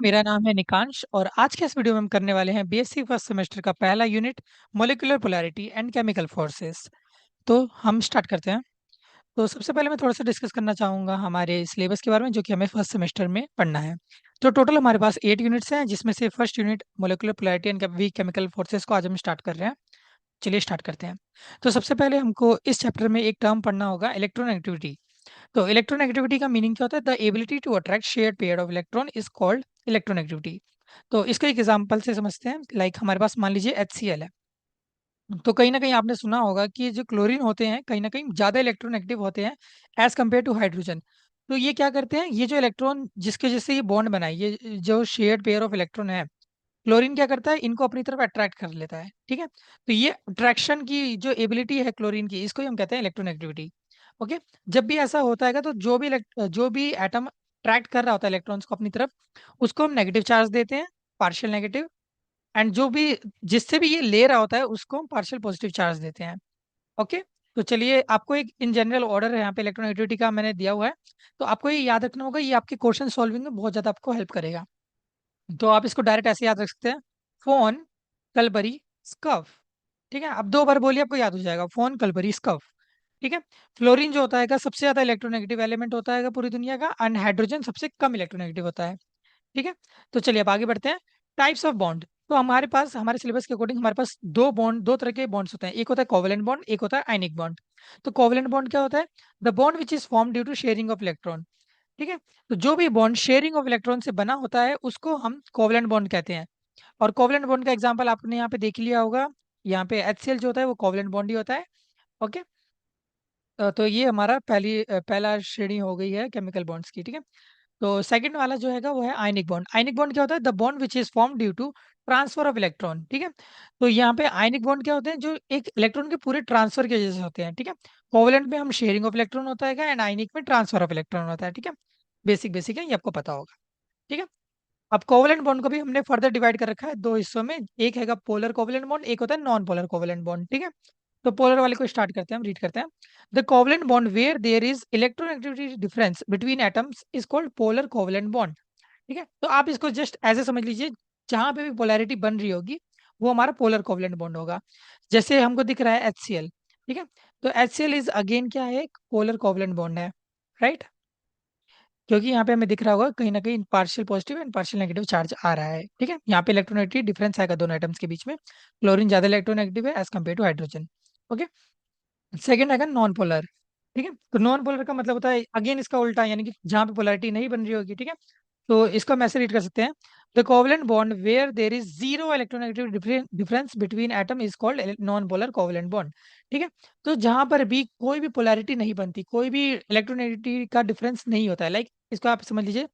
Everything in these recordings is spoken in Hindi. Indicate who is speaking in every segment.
Speaker 1: मेरा नाम है निकांश और आज के इस वीडियो में हम करने वाले हैं बीएससी फर्स्ट सेमेस्टर का पहला unit molecular polarity and chemical forces. तो हम स्टार्ट करते हैं। तो सबसे पहले मैं थोड़ा सा डिस्कस करना चाहूँगा हमारे सिलेबस के बारे में जो कि हमें फर्स्ट सेमेस्टर में पढ़ना है। तो टोटल हमारे पास 8 यूनिट्स हैं जिसमें से first unit molecular polarity and weak chemical forces को आज हम स्टार्ट कर रहे हैं। चलिए स्टार्ट करते हैं। तो सबसे पहले हमको इस चैप्टर में एक टर्म पढ़ना होगा इलेक्ट्रोनेगेटिविटी। तो इलेक्ट्रोनेगेटिविटी का मीनिंग क्या होता है? The ability to attract shared pair of electron is called electronegativity. तो इसको एक एग्जांपल से समझते हैं। लाइक हमारे पास मान लीजिए HCl है। तो कहीं ना कहीं आपने सुना होगा कि जो क्लोरीन होते हैं कहीं ना कहीं ज़्यादा इलेक्ट्रोनेगेटिव होते हैं एज कम्पेयर टू हाइड्रोजन। तो ये क्या करते हैं, ये जो इलेक्ट्रॉन जिसके वजह से ये बॉन्ड बनाए, ये जो शेयर्ड पेयर ऑफ इलेक्ट्रॉन है, क्लोरीन क्या करता है, इनको अपनी तरफ अट्रैक्ट कर लेता है। ठीक है। तो ये अट्रैक्शन की जो एबिलिटी है क्लोरीन की, इसको ही हम कहते हैं इलेक्ट्रोनेगेटिविटी। ओके। जब भी ऐसा होता है तो जो भी एटम अट्रैक्ट कर रहा होता है इलेक्ट्रॉन्स को अपनी तरफ, उसको हम नेगेटिव चार्ज देते हैं, पार्शियल नेगेटिव। एंड जो भी जिससे भी ये ले रहा होता है उसको हम पार्शियल पॉजिटिव चार्ज देते हैं। ओके। तो चलिए, आपको एक इन जनरल ऑर्डर है यहाँ पे इलेक्ट्रोनेगेटिविटी का मैंने दिया हुआ है। तो आपको ये याद रखना होगा, ये आपके क्वेश्चन सॉल्विंग में बहुत ज़्यादा आपको हेल्प करेगा। तो आप इसको डायरेक्ट ऐसे याद रख सकते हैं, फोन कलबरी स्कफ। ठीक है। अब 2 बार बोलिए, आपको याद हो जाएगा, फोन कलबरी स्कफ। ठीक है। फ्लोरीन जो होता है सबसे ज्यादा इलेक्ट्रोनेगेटिव एलिमेंट होता है पूरी दुनिया का, एंड हाइड्रोजन सबसे कम इलेक्ट्रोनेगेटिव होता है। ठीक है। तो चलिए अब आगे बढ़ते हैं। Types of bond. तो हमारे पास हमारे सिलेबस के अकॉर्डिंग हमारे पास दो तरह के बॉन्ड्स होते हैं। एक होता है कोवेलेंट बॉन्ड, एक होता है आयनिक बॉन्ड। तो कोवेलेंट बॉन्ड क्या होता है? The bond which is form due to sharing of electron. ठीक है। तो जो भी बॉन्ड शेयरिंग ऑफ इलेक्ट्रॉन से बना होता है उसको हम कोवेलेंट बॉन्ड कहते हैं। और कोवेलेंट बॉन्ड का एग्जांपल आपने यहाँ पे देख लिया होगा। यहाँ पे HCl जो होता है वो कोवेलेंट बॉन्ड ही होता है। ओके। तो ये हमारा पहला श्रेणी हो गई है केमिकल बॉन्ड्स की। ठीक है। तो सेकंड वाला जो हैगा वो है आयनिक बॉन्ड। आयनिक बॉन्ड क्या होता है? The bond which is form due to transfer of electron. ठीक है। तो यहाँ पे आयनिक बॉन्ड क्या होते हैं? जो एक इलेक्ट्रॉन के पूरे ट्रांसफर की वजह से होते हैं। ठीक है। कोवेलेंट में हम शेयरिंग ऑफ इलेक्ट्रॉन होता है एंड आयनिक में ट्रांसफर ऑफ इलेक्ट्रॉन होता है। ठीक है। बेसिक बेसिक है, ये आपको पता होगा। ठीक है। अब कोवेलेंट बॉन्ड को भी हमने फर्दर डिवाइड कर रखा है 2 हिस्सों में। एक हैगा पोलर कोवेलेंट बॉन्ड, एक होता है नॉन पोलर कोवेलेंट बॉन्ड। ठीक है। तो पोलर वाले को स्टार्ट करते हैं, हम रीड करते हैं। The covalent bond where there is electronegativity difference between atoms is called polar covalent bond. ठीक है। तो आप इसको जस्ट ऐसे समझ लीजिए, जहां पे भी पोलैरिटी बन रही होगी वो हमारा पोलर कोवेलेंट बॉन्ड होगा। जैसे हमको दिख रहा है HCl। ठीक है। तो HCl इज अगेन क्या है? एक पोलर कोवेलेंट बॉन्ड है। राइट। क्योंकि यहाँ पे हमें दिख रहा होगा कहीं ना कहीं partial positive and partial negative charge आ रहा है। ठीक है। यहाँ पे इलेक्ट्रोनेगेटिव डिफरेंस आएगा दोनों एटम्स के बीच में। क्लोरीन ज्यादा इलेक्ट्रोनेगेटिव है as compare to hydrogen. Okay. Second आएगा नॉन पोलर। ठीक है। तो नॉन पोलर का मतलब होता है अगेन इसका उल्टा, यानी कि जहाँ पे पोलैरिटी नहीं बन रही होगी। ठीक है। तो इसको हम ऐसे रीड कर सकते हैं, the covalent bond where there is zero electronegative difference between atom is called non polar covalent bond. ठीक है। तो जहां पर भी कोई भी पोलैरिटी नहीं बनती, कोई भी इलेक्ट्रोनेगेटिविटी का डिफरेंस नहीं होता है, लाइक इसको आप समझ लीजिए,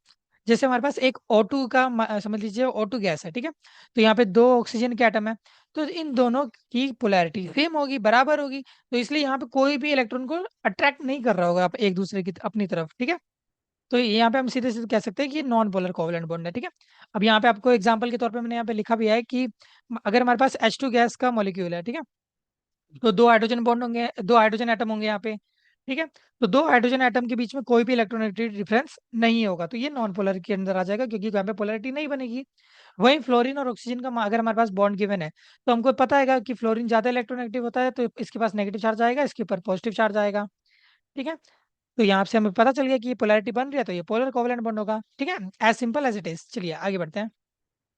Speaker 1: जैसे हमारे पास एक O2 का समझ लीजिए O2 गैस है। ठीक है। तो यहाँ पे 2 ऑक्सीजन के एटम है। तो इन दोनों की पोलैरिटी सेम होगी, बराबर होगी। तो इसलिए यहाँ पे कोई भी इलेक्ट्रॉन को अट्रैक्ट नहीं कर रहा होगा आप एक दूसरे की अपनी तरफ। ठीक है। तो यहाँ पे हम सीधे सीधे कह सकते हैं कि ये नॉन पोलर कोवेलेंट बॉन्ड है। ठीक है। अब यहाँ पे आपको एग्जांपल के तौर पे मैंने यहाँ पे लिखा भी है कि अगर हमारे पास H2 गैस का मॉलिक्यूल है। ठीक है। तो 2 हाइड्रोजन बॉन्ड होंगे, 2 हाइड्रोजन एटम होंगे यहाँ पे। ठीक है। तो 2 हाइड्रोजन एटम के बीच में कोई भी इलेक्ट्रोनेगेटिव डिफरेंस नहीं होगा, तो ये नॉन पोलर के अंदर आ जाएगा क्योंकि यहाँ पे पोलैरिटी नहीं बनेगी। वहीं फ्लोरीन और ऑक्सीजन का अगर हमारे पास बॉन्ड गिवन है, तो हमको पता है कि फ्लोरीन ज्यादा इलेक्ट्रोनेगेटिव होता है, तो इसके पास नेगेटिव चार्ज आएगा, इसके ऊपर पॉजिटिव चार्ज आएगा। ठीक है। तो यहाँ से हमें पता चल गया कि ये पोलैरिटी बन रही है, तो ये पोलर कोवेलेंट बॉन्ड होगा। ठीक है। As simple as it is. चलिए आगे बढ़ते हैं।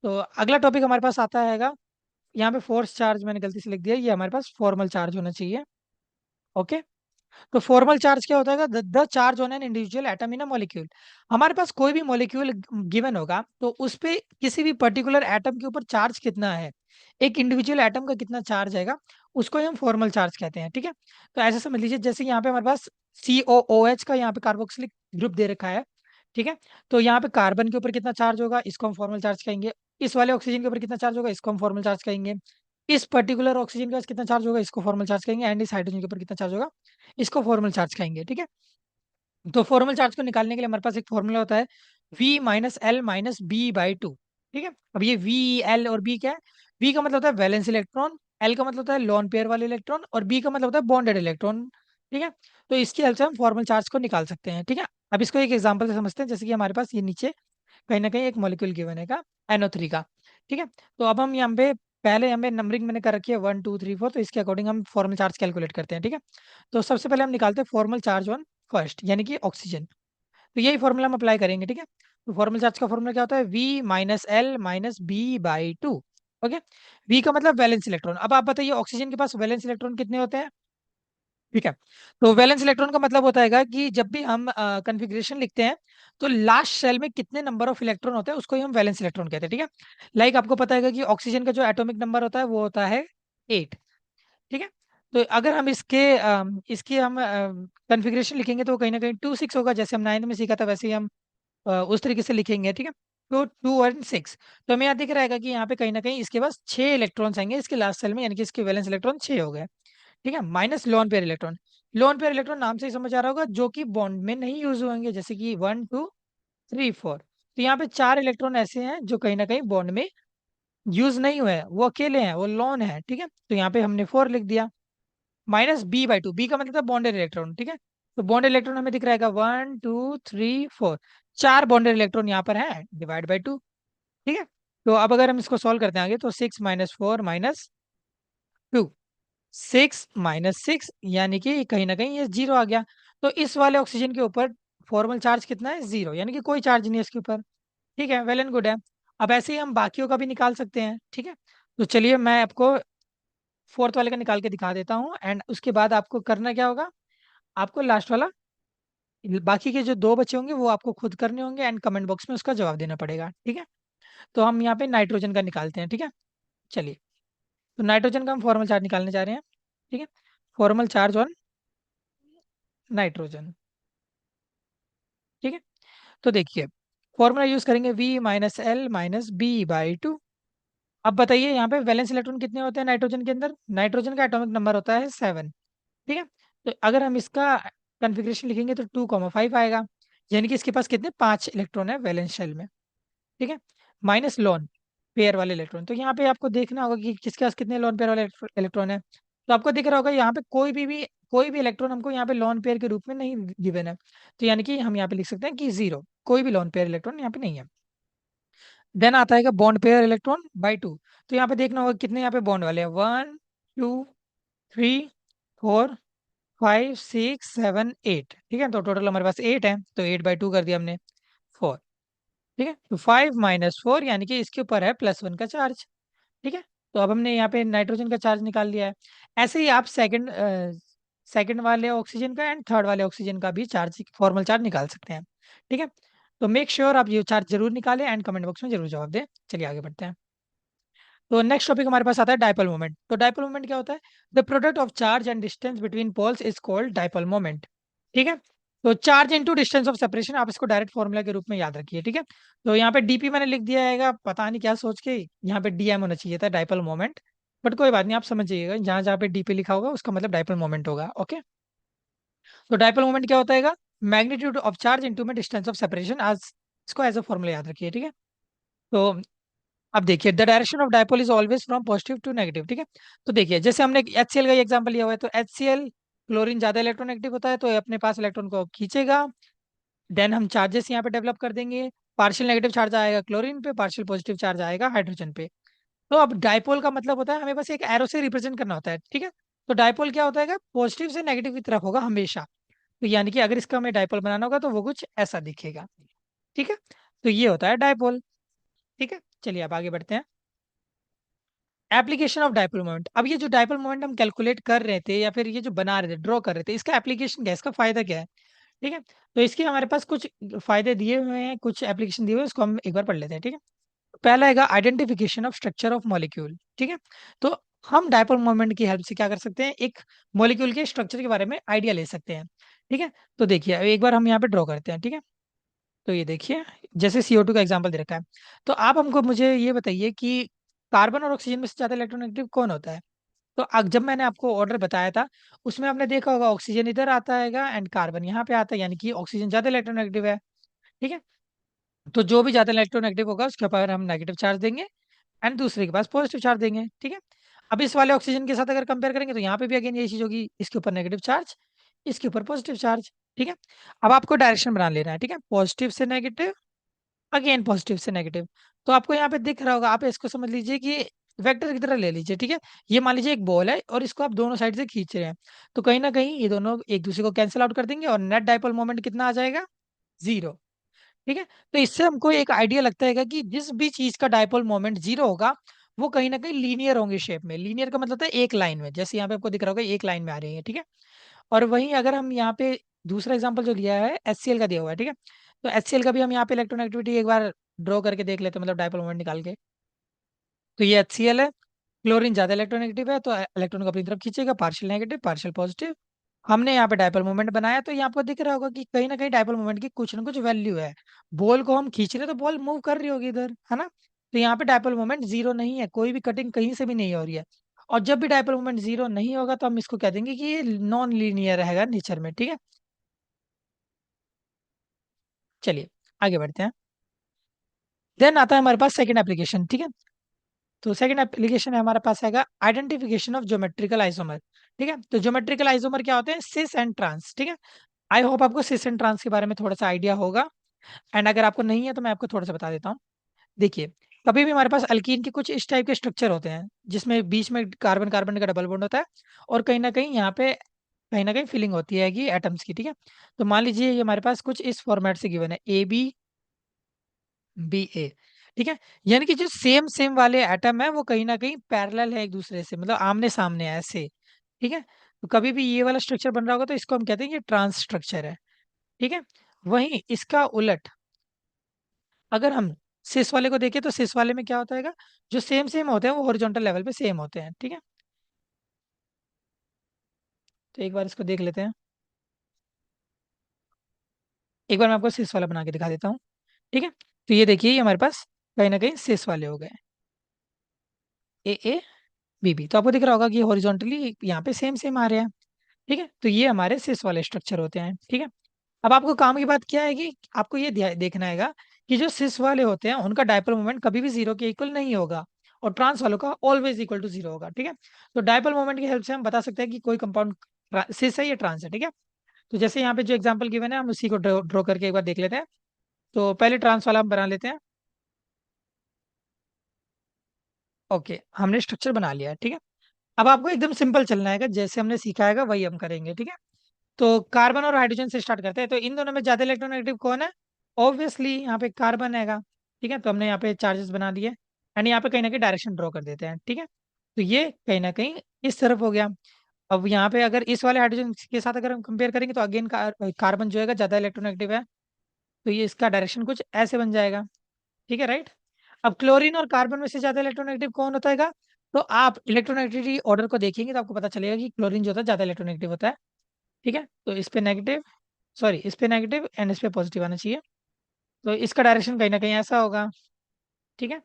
Speaker 1: तो अगला टॉपिक हमारे पास आता है, यहाँ पे फोर्स चार्ज मैंने गलती से लिख दिया, ये हमारे पास फॉर्मल चार्ज होना चाहिए। ओके। तो फॉर्मल चार्ज क्या होता है? The charge on an individual atom in a molecule. हमारे पास कोई भी मॉलिक्यूल गिवन होगा, तो उस पे किसी भी पर्टिकुलर एटम के ऊपर चार्ज कितना है, एक इंडिविजुअल एटम का कितना चार्ज आएगा, उसको ही हम फॉर्मल चार्ज कहते हैं। ठीक है। तो ऐसे समझ लीजिए, जैसे यहाँ पे हमारे पास COOH का यहाँ पे कार्बोक्सिलिक ग्रुप दे रखा है। ठीक है। तो यहाँ पे कार्बन के ऊपर कितना चार्ज होगा, इसको हम फॉर्मल चार्ज कहेंगे। इस वाले ऑक्सीजन के ऊपर कितना चार्ज होगा, इसको हम फॉर्मल चार्ज कहेंगे। इस पर्टिकुलर ऑक्सीजन के पास कितना चार्ज होगा, इसको फॉर्मल चार्ज कहेंगे। एंड इस हाइड्रोजन के ऊपर कितना चार्ज होगा, इसको फॉर्मल चार्ज कहेंगे। ठीक है। तो फॉर्मल चार्ज को निकालने के लिए हमारे पास एक फॉर्मूला होता है, V - L - B/2। ठीक है। अब ये V L और B क्या है? V का मतलब होता है वैलेंस इलेक्ट्रॉन, L का मतलब होता है लॉन पेयर वाले इलेक्ट्रॉन, और B का मतलब होता है बॉन्डेड इलेक्ट्रॉन। ठीक है। तो इसकी हेल्प से हम फॉर्मल चार्ज को निकाल सकते हैं। ठीक है। अब इसको एक एग्जांपल से समझते हैं, जैसे कि हमारे पास ये नीचे कहीं ना कहीं एक मॉलिक्यूल गिवन है का NO3 का। ठीक है, तो अब हम यहाँ पे पहले यहाँ पे नंबरिंग मैंने कर रखी है 1 2 3 4, तो इसके अकॉर्डिंग हम फॉर्मल चार्ज कैलकुलेट करते हैं। ठीक है, तो सबसे पहले हम निकालते हैं फॉर्मल चार्ज ऑन फर्स्ट, यानी कि ऑक्सीजन। तो यही फॉर्मूला हम अप्लाई करेंगे। ठीक है, तो फॉर्मल चार्ज का फॉर्मूला क्या होता है, V - L - B/2। Okay, V का मतलब वैलेंस इलेक्ट्रॉन। अब आप बताइए ऑक्सीजन के पास वैलेंस इलेक्ट्रॉन कितने होते हैं। ठीक है, तो वैलेंस इलेक्ट्रॉन का मतलब होता है कि जब भी हम कॉन्फ़िगरेशन लिखते हैं, तो लास्ट सेल में कितने नंबर ऑफ इलेक्ट्रॉन होते हैं उसको ही हम वैलेंस इलेक्ट्रॉन कहते हैं। ठीक है, लाइक आपको पता है कि ऑक्सीजन का जो एटॉमिक नंबर होता है वो होता है 8। ठीक है, तो अगर हम इसकी हम कॉन्फ़िगरेशन लिखेंगे तो कहीं ना कहीं 2 6 होगा, जैसे हम 9th में सीखा था वैसे ही हम उस तरीके से लिखेंगे। ठीक है, तो 2 और 6, तो हमें यहाँ दिख रहा है कि यहाँ पे कहीं ना कहीं इसके पास 6 इलेक्ट्रॉन्स आएंगे इसके लास्ट सेल में, यानी कि इसके वैलेंस इलेक्ट्रॉन 6 हो गए। ठीक है, minus lone pair electron. Lone pair electron नाम से ही समझ आ रहा होगा जो कि बॉन्ड में नहीं यूज होंगे, जैसे कि 1 2 3 4। तो यहाँ पे 4 इलेक्ट्रॉन ऐसे हैं जो कहीं ना कहीं बॉन्ड में यूज नहीं हुए हैं, वो अकेले हैं, वो लोन है। ठीक है, तो यहाँ पे हमने 4 लिख दिया। -B/2, बी का मतलब था बॉन्डेड इलेक्ट्रॉन। ठीक है, तो बॉन्डेड इलेक्ट्रॉन हमें दिख रहा है 1 2 3 4, 4 बॉन्डेड इलेक्ट्रॉन यहाँ पर है, डिवाइड बाई 2। ठीक है, तो अब अगर हम इसको सॉल्व करते हैं आगे, तो 6 - 4 - 2, 6 - 6, यानी कि कहीं ना कहीं ये 0 आ गया। तो इस वाले ऑक्सीजन के ऊपर फॉर्मल चार्ज कितना है, 0, यानी कि कोई चार्ज नहीं है इसके ऊपर। ठीक है, वेल एंड गुड है। अब ऐसे ही हम बाकियों का भी निकाल सकते हैं। ठीक है, तो चलिए मैं आपको फोर्थ वाले का निकाल के दिखा देता हूँ, एंड उसके बाद आपको करना क्या होगा, आपको लास्ट वाला, बाकी के जो 2 बचे होंगे वो आपको खुद करने होंगे, एंड कमेंट बॉक्स में उसका जवाब देना पड़ेगा। ठीक है, तो हम यहाँ पे नाइट्रोजन का निकालते हैं। ठीक है, चलिए, तो नाइट्रोजन का हम फॉर्मल चार्ज निकालने जा रहे हैं। ठीक है, फॉर्मल चार्ज ऑन नाइट्रोजन। ठीक है, तो देखिए फॉर्मूला यूज करेंगे V - L - B/2। अब बताइए यहाँ पे वैलेंस इलेक्ट्रॉन कितने होते हैं नाइट्रोजन के अंदर, नाइट्रोजन का एटॉमिक नंबर होता है 7। ठीक है, तो अगर हम इसका कॉन्फ़िगरेशन लिखेंगे तो 2 5 आएगा, यानी कि इसके पास कितने 5 इलेक्ट्रॉन है वैलेंस शेल में। ठीक है, माइनस लोन पेयर वाले इलेक्ट्रॉन, तो यहाँ पे आपको देखना होगा कि किसके पास कितने लोन पेयर वाले इलेक्ट्रॉन है। तो आपको दिख रहा होगा यहाँ पे कोई भी इलेक्ट्रॉन हमको यहाँ पे लोन पेयर के रूप में नहीं गिवन है, तो यानी कि हम यहाँ पे लिख सकते हैं कि 0, कोई भी लोन पेयर इलेक्ट्रॉन यहाँ पे नहीं है। देन आता है बॉन्ड पेयर इलेक्ट्रॉन/2। तो यहाँ पे देखना होगा कितने यहाँ पे बॉन्ड वाले हैं, 1 2 3 4 5 6 7 8। ठीक है, तो टोटल हमारे पास 8 है, तो 8/2 कर दिया हमने 4। ठीक है, तो 5 - 4, यानी कि इसके ऊपर है +1 का चार्ज। ठीक है, तो अब हमने यहाँ पे नाइट्रोजन का चार्ज निकाल लिया है। ऐसे ही आप सेकंड वाले ऑक्सीजन का एंड थर्ड वाले ऑक्सीजन का भी चार्ज, फॉर्मल चार्ज निकाल सकते हैं। ठीक है, तो मेक श्योर आप ये चार्ज जरूर निकालें एंड कमेंट बॉक्स में जरूर जवाब दें। चलिए आगे बढ़ते हैं। तो नेक्स्ट टॉपिक हमारे पास आता है डायपोल मोमेंट। तो डायपोल मोमेंट क्या होता है, the product of charge and distance between poles is called dipole moment. ठीक है, तो charge into distance of separation, आप इसको डायरेक्ट फॉर्मूला के रूप में याद रखिए। ठीक है, तो यहाँ पे डीपी मैंने लिख दिया है, पता नहीं क्या सोच के, यहाँ पे डीएम होना चाहिए था, डायपोल मोमेंट। बट कोई बात नहीं, आप समझ जाइएगा, जहाँ जहाँ पे डीपी लिखा होगा उसका मतलब डायपोल मोमेंट होगा। ओके, तो डायपोल मोमेंट क्या होता है, मैग्नीट्यूड ऑफ चार्ज इनटू में डिस्टेंस ऑफ सेपरेशन, आज इसको एज अ फॉर्मूला याद रखिए। ठीक है, तो अब देखिए the direction of dipole is always from positive to negative. ठीक है, तो देखिए जैसे हमने HCl का एग्जांपल लिया हुआ है, तो HCl क्लोरीन ज्यादा इलेक्ट्रोनेगेटिव होता है, तो ये अपने पास इलेक्ट्रॉन को खींचेगा। देन हम चार्जेस यहाँ पे डेवलप कर देंगे, पार्शियल नेगेटिव चार्ज आएगा क्लोरीन पे, पार्शियल पॉजिटिव चार्ज आएगा हाइड्रोजन पे। तो अब डायपोल का मतलब होता है हमें बस एक एरो से रिप्रेजेंट करना होता है। ठीक है, तो डायपोल क्या होता है, पॉजिटिव से नेगेटिव की तरफ होगा हमेशा। तो यानी कि अगर इसका हमें डायपोल बनाना होगा तो वो कुछ ऐसा दिखेगा। ठीक है, तो ये होता है डायपोल। ठीक है, चलिए अब आगे बढ़ते हैं। Application of dipole moment. अब ये जो डायपोल मोमेंट हम कैलकुलेट कर रहे थे या फिर ये जो बना रहे थे, ड्रॉ कर रहे थे, इसका एप्लीकेशन क्या है, इसका फायदा क्या है। ठीक है, तो इसके हमारे पास कुछ फायदे दिए हुए हैं, कुछ एप्लीकेशन दिए हुए हैं, इसको हम एक बार पढ़ लेते हैं। ठीक है, पहला है identification of structure of molecule. ठीक है, तो हम डायपोल मोमेंट की हेल्प से क्या कर सकते हैं, एक मॉलिक्यूल के स्ट्रक्चर के बारे में आइडिया ले सकते हैं। ठीक है, तो देखिए एक बार हम यहाँ पे ड्रॉ करते हैं। ठीक है, तो ये देखिए जैसे CO2 का एग्जांपल दे रखा है, तो आप हमको मुझे ये बताइए कि कार्बन और ऑक्सीजन में से ज़्यादा इलेक्ट्रोनेगेटिव कौन होता है। तो जब मैंने आपको ऑर्डर बताया था, उसमें आपने देखा होगा ऑक्सीजन इधर आता है एंड कार्बन यहाँ पे आता है, यानी कि ऑक्सीजन ज़्यादा इलेक्ट्रोनेगेटिव है। ठीक है, तो जो भी ज़्यादा इलेक्ट्रोनेगेटिव होगा उसके ऊपर हम नेगेटिव चार्ज देंगे एंड दूसरे के पास पॉजिटिव चार्ज देंगे। ठीक है, अब इस वाले ऑक्सीजन के साथ अगर कंपेयर करेंगे तो यहाँ पे भी अगेन यही चीज़ होगी, इसके ऊपर नेगेटिव चार्ज, इसके ऊपर पॉजिटिव चार्ज। ठीक है, अब आपको डायरेक्शन बना लेना है। ठीक है, पॉजिटिव से नेगेटिव अगेन पॉजिटिव से नेगेटिव। तो आपको यहाँ पे दिख रहा होगा, आप इसको समझ लीजिए कि वेक्टर की तरह ले लीजिए, ठीक है। ये मान लीजिए एक बॉल है और इसको आप दोनों साइड से खींच रहे हैं, तो कहीं ना कहीं ये दोनों एक दूसरे को कैंसिल आउट कर देंगे और नेट डाइपोल मोमेंट कितना आ जाएगा, 0। ठीक है। तो इससे हमको एक आइडिया लगता है कि जिस भी चीज का डाइपोल मोमेंट 0 होगा, वो कहीं ना कहीं लीनियर होंगे शेप में। लीनियर का मतलब है एक लाइन में, जैसे यहाँ पे आपको दिख रहा होगा एक लाइन में आ रही है, ठीक है। और वहीं अगर हम यहाँ पे दूसरा एग्जांपल जो लिया है HCl का दिया हुआ है, ठीक है। तो HCl का भी हम यहाँ पे इलेक्ट्रोनेगेटिविटी एक बार ड्रॉ करके देख लेते हैं, मतलब डाइपोल मोमेंट निकाल के। तो ये HCl है। क्लोरीन ज्यादा इलेक्ट्रोनेगेटिव है, तो इलेक्ट्रॉन को अपनी तरफ खींचेगा, पार्शियल नेगेटिव पार्शियल पॉजिटिव। हमने यहाँ पे डाइपोल मोमेंट बनाया, तो यहाँ पर दिख रहा होगा कि कहीं ना कहीं डाइपोल मोमेंट की कुछ ना कुछ वैल्यू है। बॉल को हम खींच रहे हैं तो बॉल मूव कर रही होगी इधर, है ना। तो यहाँ पे डाइपोल मोमेंट 0 नहीं है, कोई भी कटिंग कहीं से भी नहीं हो रही है। और जब भी डाइपोल मोमेंट 0 नहीं होगा तो हम इसको कह देंगे कि ये नॉन लीनियर रहेगा नेचर में, ठीक है। चलिए आगे बढ़ते हैं। देन आता है हमारे पास सेकंड एप्लीकेशन, ठीक है। तो सेकंड एप्लीकेशन है हमारे पास आएगा आइडेंटिफिकेशन ऑफ ज्योमेट्रिकल आइसोमर। ठीक है। तो ज्योमेट्रिकल आइसोमर क्या होते हैं, सिस एंड ट्रांस, ठीक है। आई होप आपको सिस एंड ट्रांस के बारे में थोड़ा सा आइडिया होगा। एंड अगर आपको नहीं है तो मैं आपको थोड़ा सा बता देता हूँ। देखिए, कभी भी हमारे पास अल्कीन के कुछ इस टाइप के स्ट्रक्चर होते हैं, जिसमें बीच में कार्बन कार्बन का डबल बॉन्ड होता है, और कहीं ना कहीं यहाँ पे कहीं ना कहीं फिलिंग होती है कि एटम्स की, ठीक है। तो मान लीजिए ये हमारे पास कुछ इस फॉर्मेट से गिवन है, ABBA, ठीक है। यानी कि जो सेम सेम वाले एटम है वो कहीं ना कहीं पैरेलल है एक दूसरे से, मतलब आमने सामने है ऐसे, ठीक है। तो कभी भी ये वाला स्ट्रक्चर बन रहा होगा तो इसको हम कहते हैं कि ट्रांस स्ट्रक्चर है, ठीक है। वहीं इसका उलट अगर हम सिस वाले को देखें तो सिस वाले में क्या होता है, जो सेम सेम होते हैं वो हॉरिजॉन्टल लेवल पे सेम होते हैं, ठीक है। तो एक बार इसको देख लेते हैं। एक बार मैं आपको सिस वाला बना के दिखा देता हूँ, ठीक है। तो ये देखिए, ये हमारे पास कहीं ना कहीं सिस वाले हो गए, AABB। तो आपको दिख रहा होगा कि हॉरिजॉन्टली यहाँ पे सेम सेम आ रहे हैं, ठीक है। तो ये हमारे सिस वाले स्ट्रक्चर होते हैं, ठीक है। अब आपको काम की बात क्या है कि आपको ये देखना है कि जो सिस वाले होते हैं उनका डायपोल मोमेंट कभी भी 0 के इक्वल नहीं होगा, और ट्रांस वालों का ऑलवेज इक्वल टू 0 होगा, ठीक है। तो डायपोल मोमेंट की हेल्प से हम बता सकते हैं कि कोई कंपाउंड सिस है या ट्रांस है, ठीक है। तो जैसे यहाँ पे जो एग्जाम्पल गिवन है हम उसी को ड्रॉ करके एक बार देख लेते हैं। तो पहले ट्रांस वाला हम बना लेते हैं। ओके, हमने स्ट्रक्चर बना लिया है, ठीक है। अब आपको एकदम सिंपल चलना है, जैसे हमने सीखा है वही हम करेंगे, ठीक है। तो कार्बन और हाइड्रोजन से स्टार्ट करते हैं। तो इन दोनों में ज्यादा इलेक्ट्रोनेगेटिव कौन है, ऑब्वियसली यहाँ पे कार्बन हैगा, ठीक है। तो हमने यहाँ पे चार्जेस बना दिए, एंड यहाँ पे कहीं ना कहीं डायरेक्शन ड्रॉ कर देते हैं, ठीक है। तो ये कहीं ना कहीं इस तरफ हो गया। अब यहाँ पे अगर इस वाले हाइड्रोजन के साथ अगर हम कंपेयर करेंगे तो अगेन कार्बन जो है ज्यादा इलेक्ट्रोनेगेटिव है, तो ये इसका डायरेक्शन कुछ ऐसे बन जाएगा, ठीक है, राइट। अब क्लोरीन और कार्बन में से ज्यादा इलेक्ट्रोनेगेटिव कौन होता है, तो आप इलेक्ट्रोनेगेटिविटी ऑर्डर को देखेंगे तो आपको पता चलेगा कि क्लोरीन जो होता है ज्यादा इलेक्ट्रोनेगेटिव होता है, ठीक है। तो इस पे नेगेटिव, सॉरी इस पे नेगेटिव एंड इस पे पॉजिटिव आना चाहिए। तो इसका डायरेक्शन कहीं ना कहीं ऐसा होगा, ठीक है।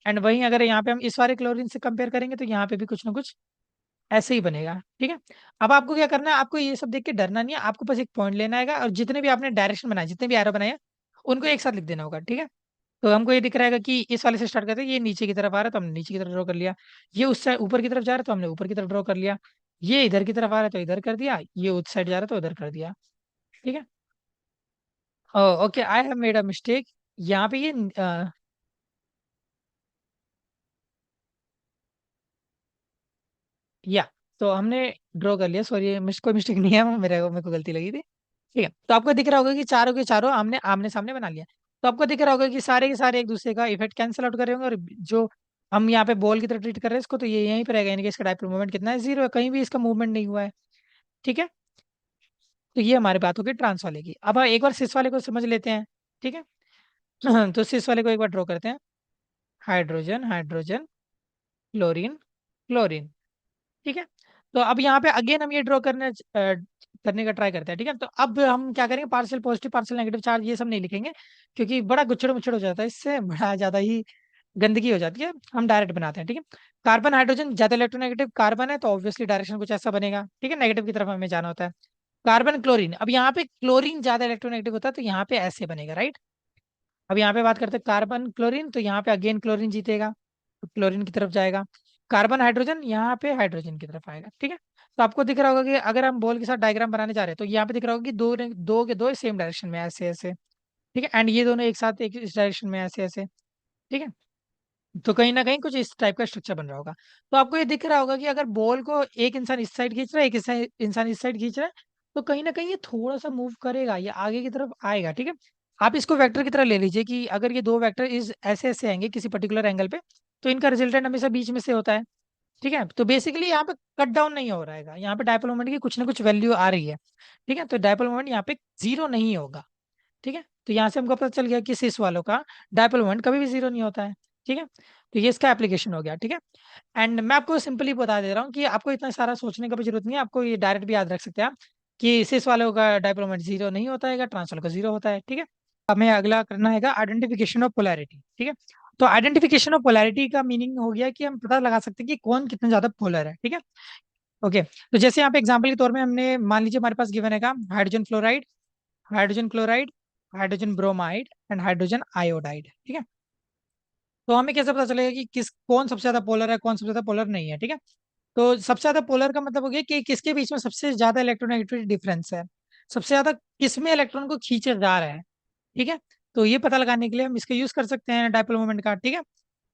Speaker 1: एंड वहीं अगर यहाँ पे हम इस वाले क्लोरीन से कंपेयर करेंगे तो यहाँ पे भी कुछ ना कुछ ऐसे ही बनेगा, ठीक है। अब आपको क्या करना है, आपको ये सब देख के डरना नहीं है, आपको बस एक पॉइंट लेना है और जितने भी आपने डायरेक्शन बनाए, जितने भी एरो बनाए उनको एक साथ लिख देना होगा, ठीक है। तो हमको ये दिख रहा है कि इस वाले से स्टार्ट करते हैं, ये नीचे की तरफ आ रहा है तो हमने नीचे की तरफ ड्रॉ कर लिया। ये उस साइड ऊपर की तरफ जा रहा है तो हमने ऊपर की तरफ ड्रॉ कर लिया। ये इधर की तरफ आ रहा है तो इधर कर दिया, ये उस साइड जा रहा है तो उधर कर दिया, ठीक है। Okay, I have made a mistake. यहाँ पे ये या तो हमने ड्रॉ कर लिया, सॉरी कोई मिस्टेक नहीं है, मेरे को गलती लगी थी, ठीक है। तो आपको दिख रहा होगा कि चारों के चारों आमने आमने सामने बना लिया। तो आपको दिख रहा होगा कि सारे के सारे एक दूसरे का इफेक्ट कैंसिल आउट कर रहे होंगे, और जो हम यहाँ पे बॉल की तरह ट्रीट कर रहे हैं इसको, तो ये यहीं पे रहेगा, यानी कि इसका डायपोल मूवमेंट कितना है, 0 है, कहीं भी इसका मूवमेंट नहीं हुआ है, ठीक है। तो ये हमारी बात होगी ट्रांस वाले की। अब एक बार सिस वाले को समझ लेते हैं, ठीक है। तो सिस वाले को एक बार ड्रॉ करते हैं। हाइड्रोजन हाइड्रोजन, क्लोरीन क्लोरीन, ठीक है। तो अब यहाँ पे अगेन हम ये ड्रॉ करने का ट्राई करते हैं, ठीक है। तो अब हम क्या करेंगे, partial positive partial negative charge ये सब नहीं लिखेंगे, क्योंकि बड़ा गुच्छड़ मुच्छड़ हो जाता है, इससे बड़ा ज्यादा ही गंदगी हो जाती है। हम डायरेक्ट बनाते हैं, ठीक है। कार्बन हाइड्रोजन ज्यादा इलेक्ट्रोनेगेटिव कार्बन है तो ऑब्वियसली डायरेक्शन कुछ ऐसा बनेगा, ठीक है, नेगेटिव की तरफ हमें जाना होता है। कार्बन क्लोरीन, अब यहाँ पे क्लोरीन ज्यादा इलेक्ट्रोनेगेटिव होता है तो यहाँ पे ऐसे बनेगा, राइट। अब यहाँ पे बात करते हैं कार्बन क्लोरीन, तो यहाँ पे अगेन क्लोरीन जीतेगा, तो क्लोरीन की तरफ जाएगा। कार्बन हाइड्रोजन यहाँ पे हाइड्रोजन की तरफ आएगा, ठीक है। तो आपको दिख रहा होगा कि अगर हम बॉल के साथ डायग्राम बनाने जा रहे हैं तो यहाँ पे दिख रहा होगा कि दो दो के दो सेम डायरेक्शन में ऐसे ऐसे, ठीक है, एंड ये दोनों एक साथ एक इस डायरेक्शन में ऐसे ऐसे, ठीक है। तो कहीं ना कहीं कुछ इस टाइप का स्ट्रक्चर बन रहा होगा। तो आपको ये दिख रहा होगा कि अगर बॉल को एक इंसान इस साइड खींच रहा है, एक इंसान इस साइड खींच रहा है, तो कहीं ना कहीं ये थोड़ा सा मूव करेगा, ये आगे की तरफ आएगा, ठीक है। आप इसको वेक्टर की तरह ले लीजिए कि अगर ये दो वेक्टर इस ऐसे ऐसे आएंगे किसी पर्टिकुलर एंगल पे, तो इनका रिजल्टेंट हमेशा बीच में से होता है, ठीक है। तो बेसिकली यहाँ पे कट डाउन नहीं हो रहा है, यहाँ पे डायपोल मोमेंट की कुछ ना कुछ वैल्यू आ रही है, ठीक है। तो डायपोल मोमेंट यहाँ पे जीरो नहीं होगा, ठीक है। तो यहाँ से हमको पता चल गया कि सिस वालों का डायपोल मोमेंट कभी भी जीरो नहीं होता है, ठीक है। तो ये इसका एप्लीकेशन हो गया, ठीक है। एंड मैं आपको सिंपली बता दे रहा हूँ कि आपको इतना सारा सोचने की भी जरूरत नहीं है, आपको ये डायरेक्ट भी याद रख सकते हैं आप कि सिस वालों का डायपोल मोमेंट जीरो नहीं होता है, ट्रांस वालों का जीरो होता है, ठीक है। हमें अगला करना है आइडेंटिफिकेशन ऑफ पोलैरिटी, ठीक है। तो आइडेंटिफिकेशन ऑफ पोलैरिटी का मीनिंग हो गया कि हम पता लगा सकते हैं कि कौन कितना ज्यादा पोलर है, ठीक है। ओके, तो जैसे यहाँ पे एग्जांपल के तौर में हमने मान लीजिए हमारे पास गिवन है का hydrogen fluoride, hydrogen chloride, hydrogen bromide and hydrogen iodide, ठीक है। तो हमें कैसे पता चलेगा कि किस कौन सबसे ज्यादा पोलर है, कौन सबसे ज्यादा पोलर नहीं है, ठीक है। तो सबसे ज्यादा पोलर का मतलब हो गया कि किसके बीच में सबसे ज्यादा इलेक्ट्रोनेगेटिविटी डिफरेंस है, सबसे ज्यादा किसमें इलेक्ट्रॉन को खींचे जा रहा है, ठीक है। तो ये पता लगाने के लिए हम इसका यूज कर सकते हैं डायपोल मोमेंट का, ठीक है।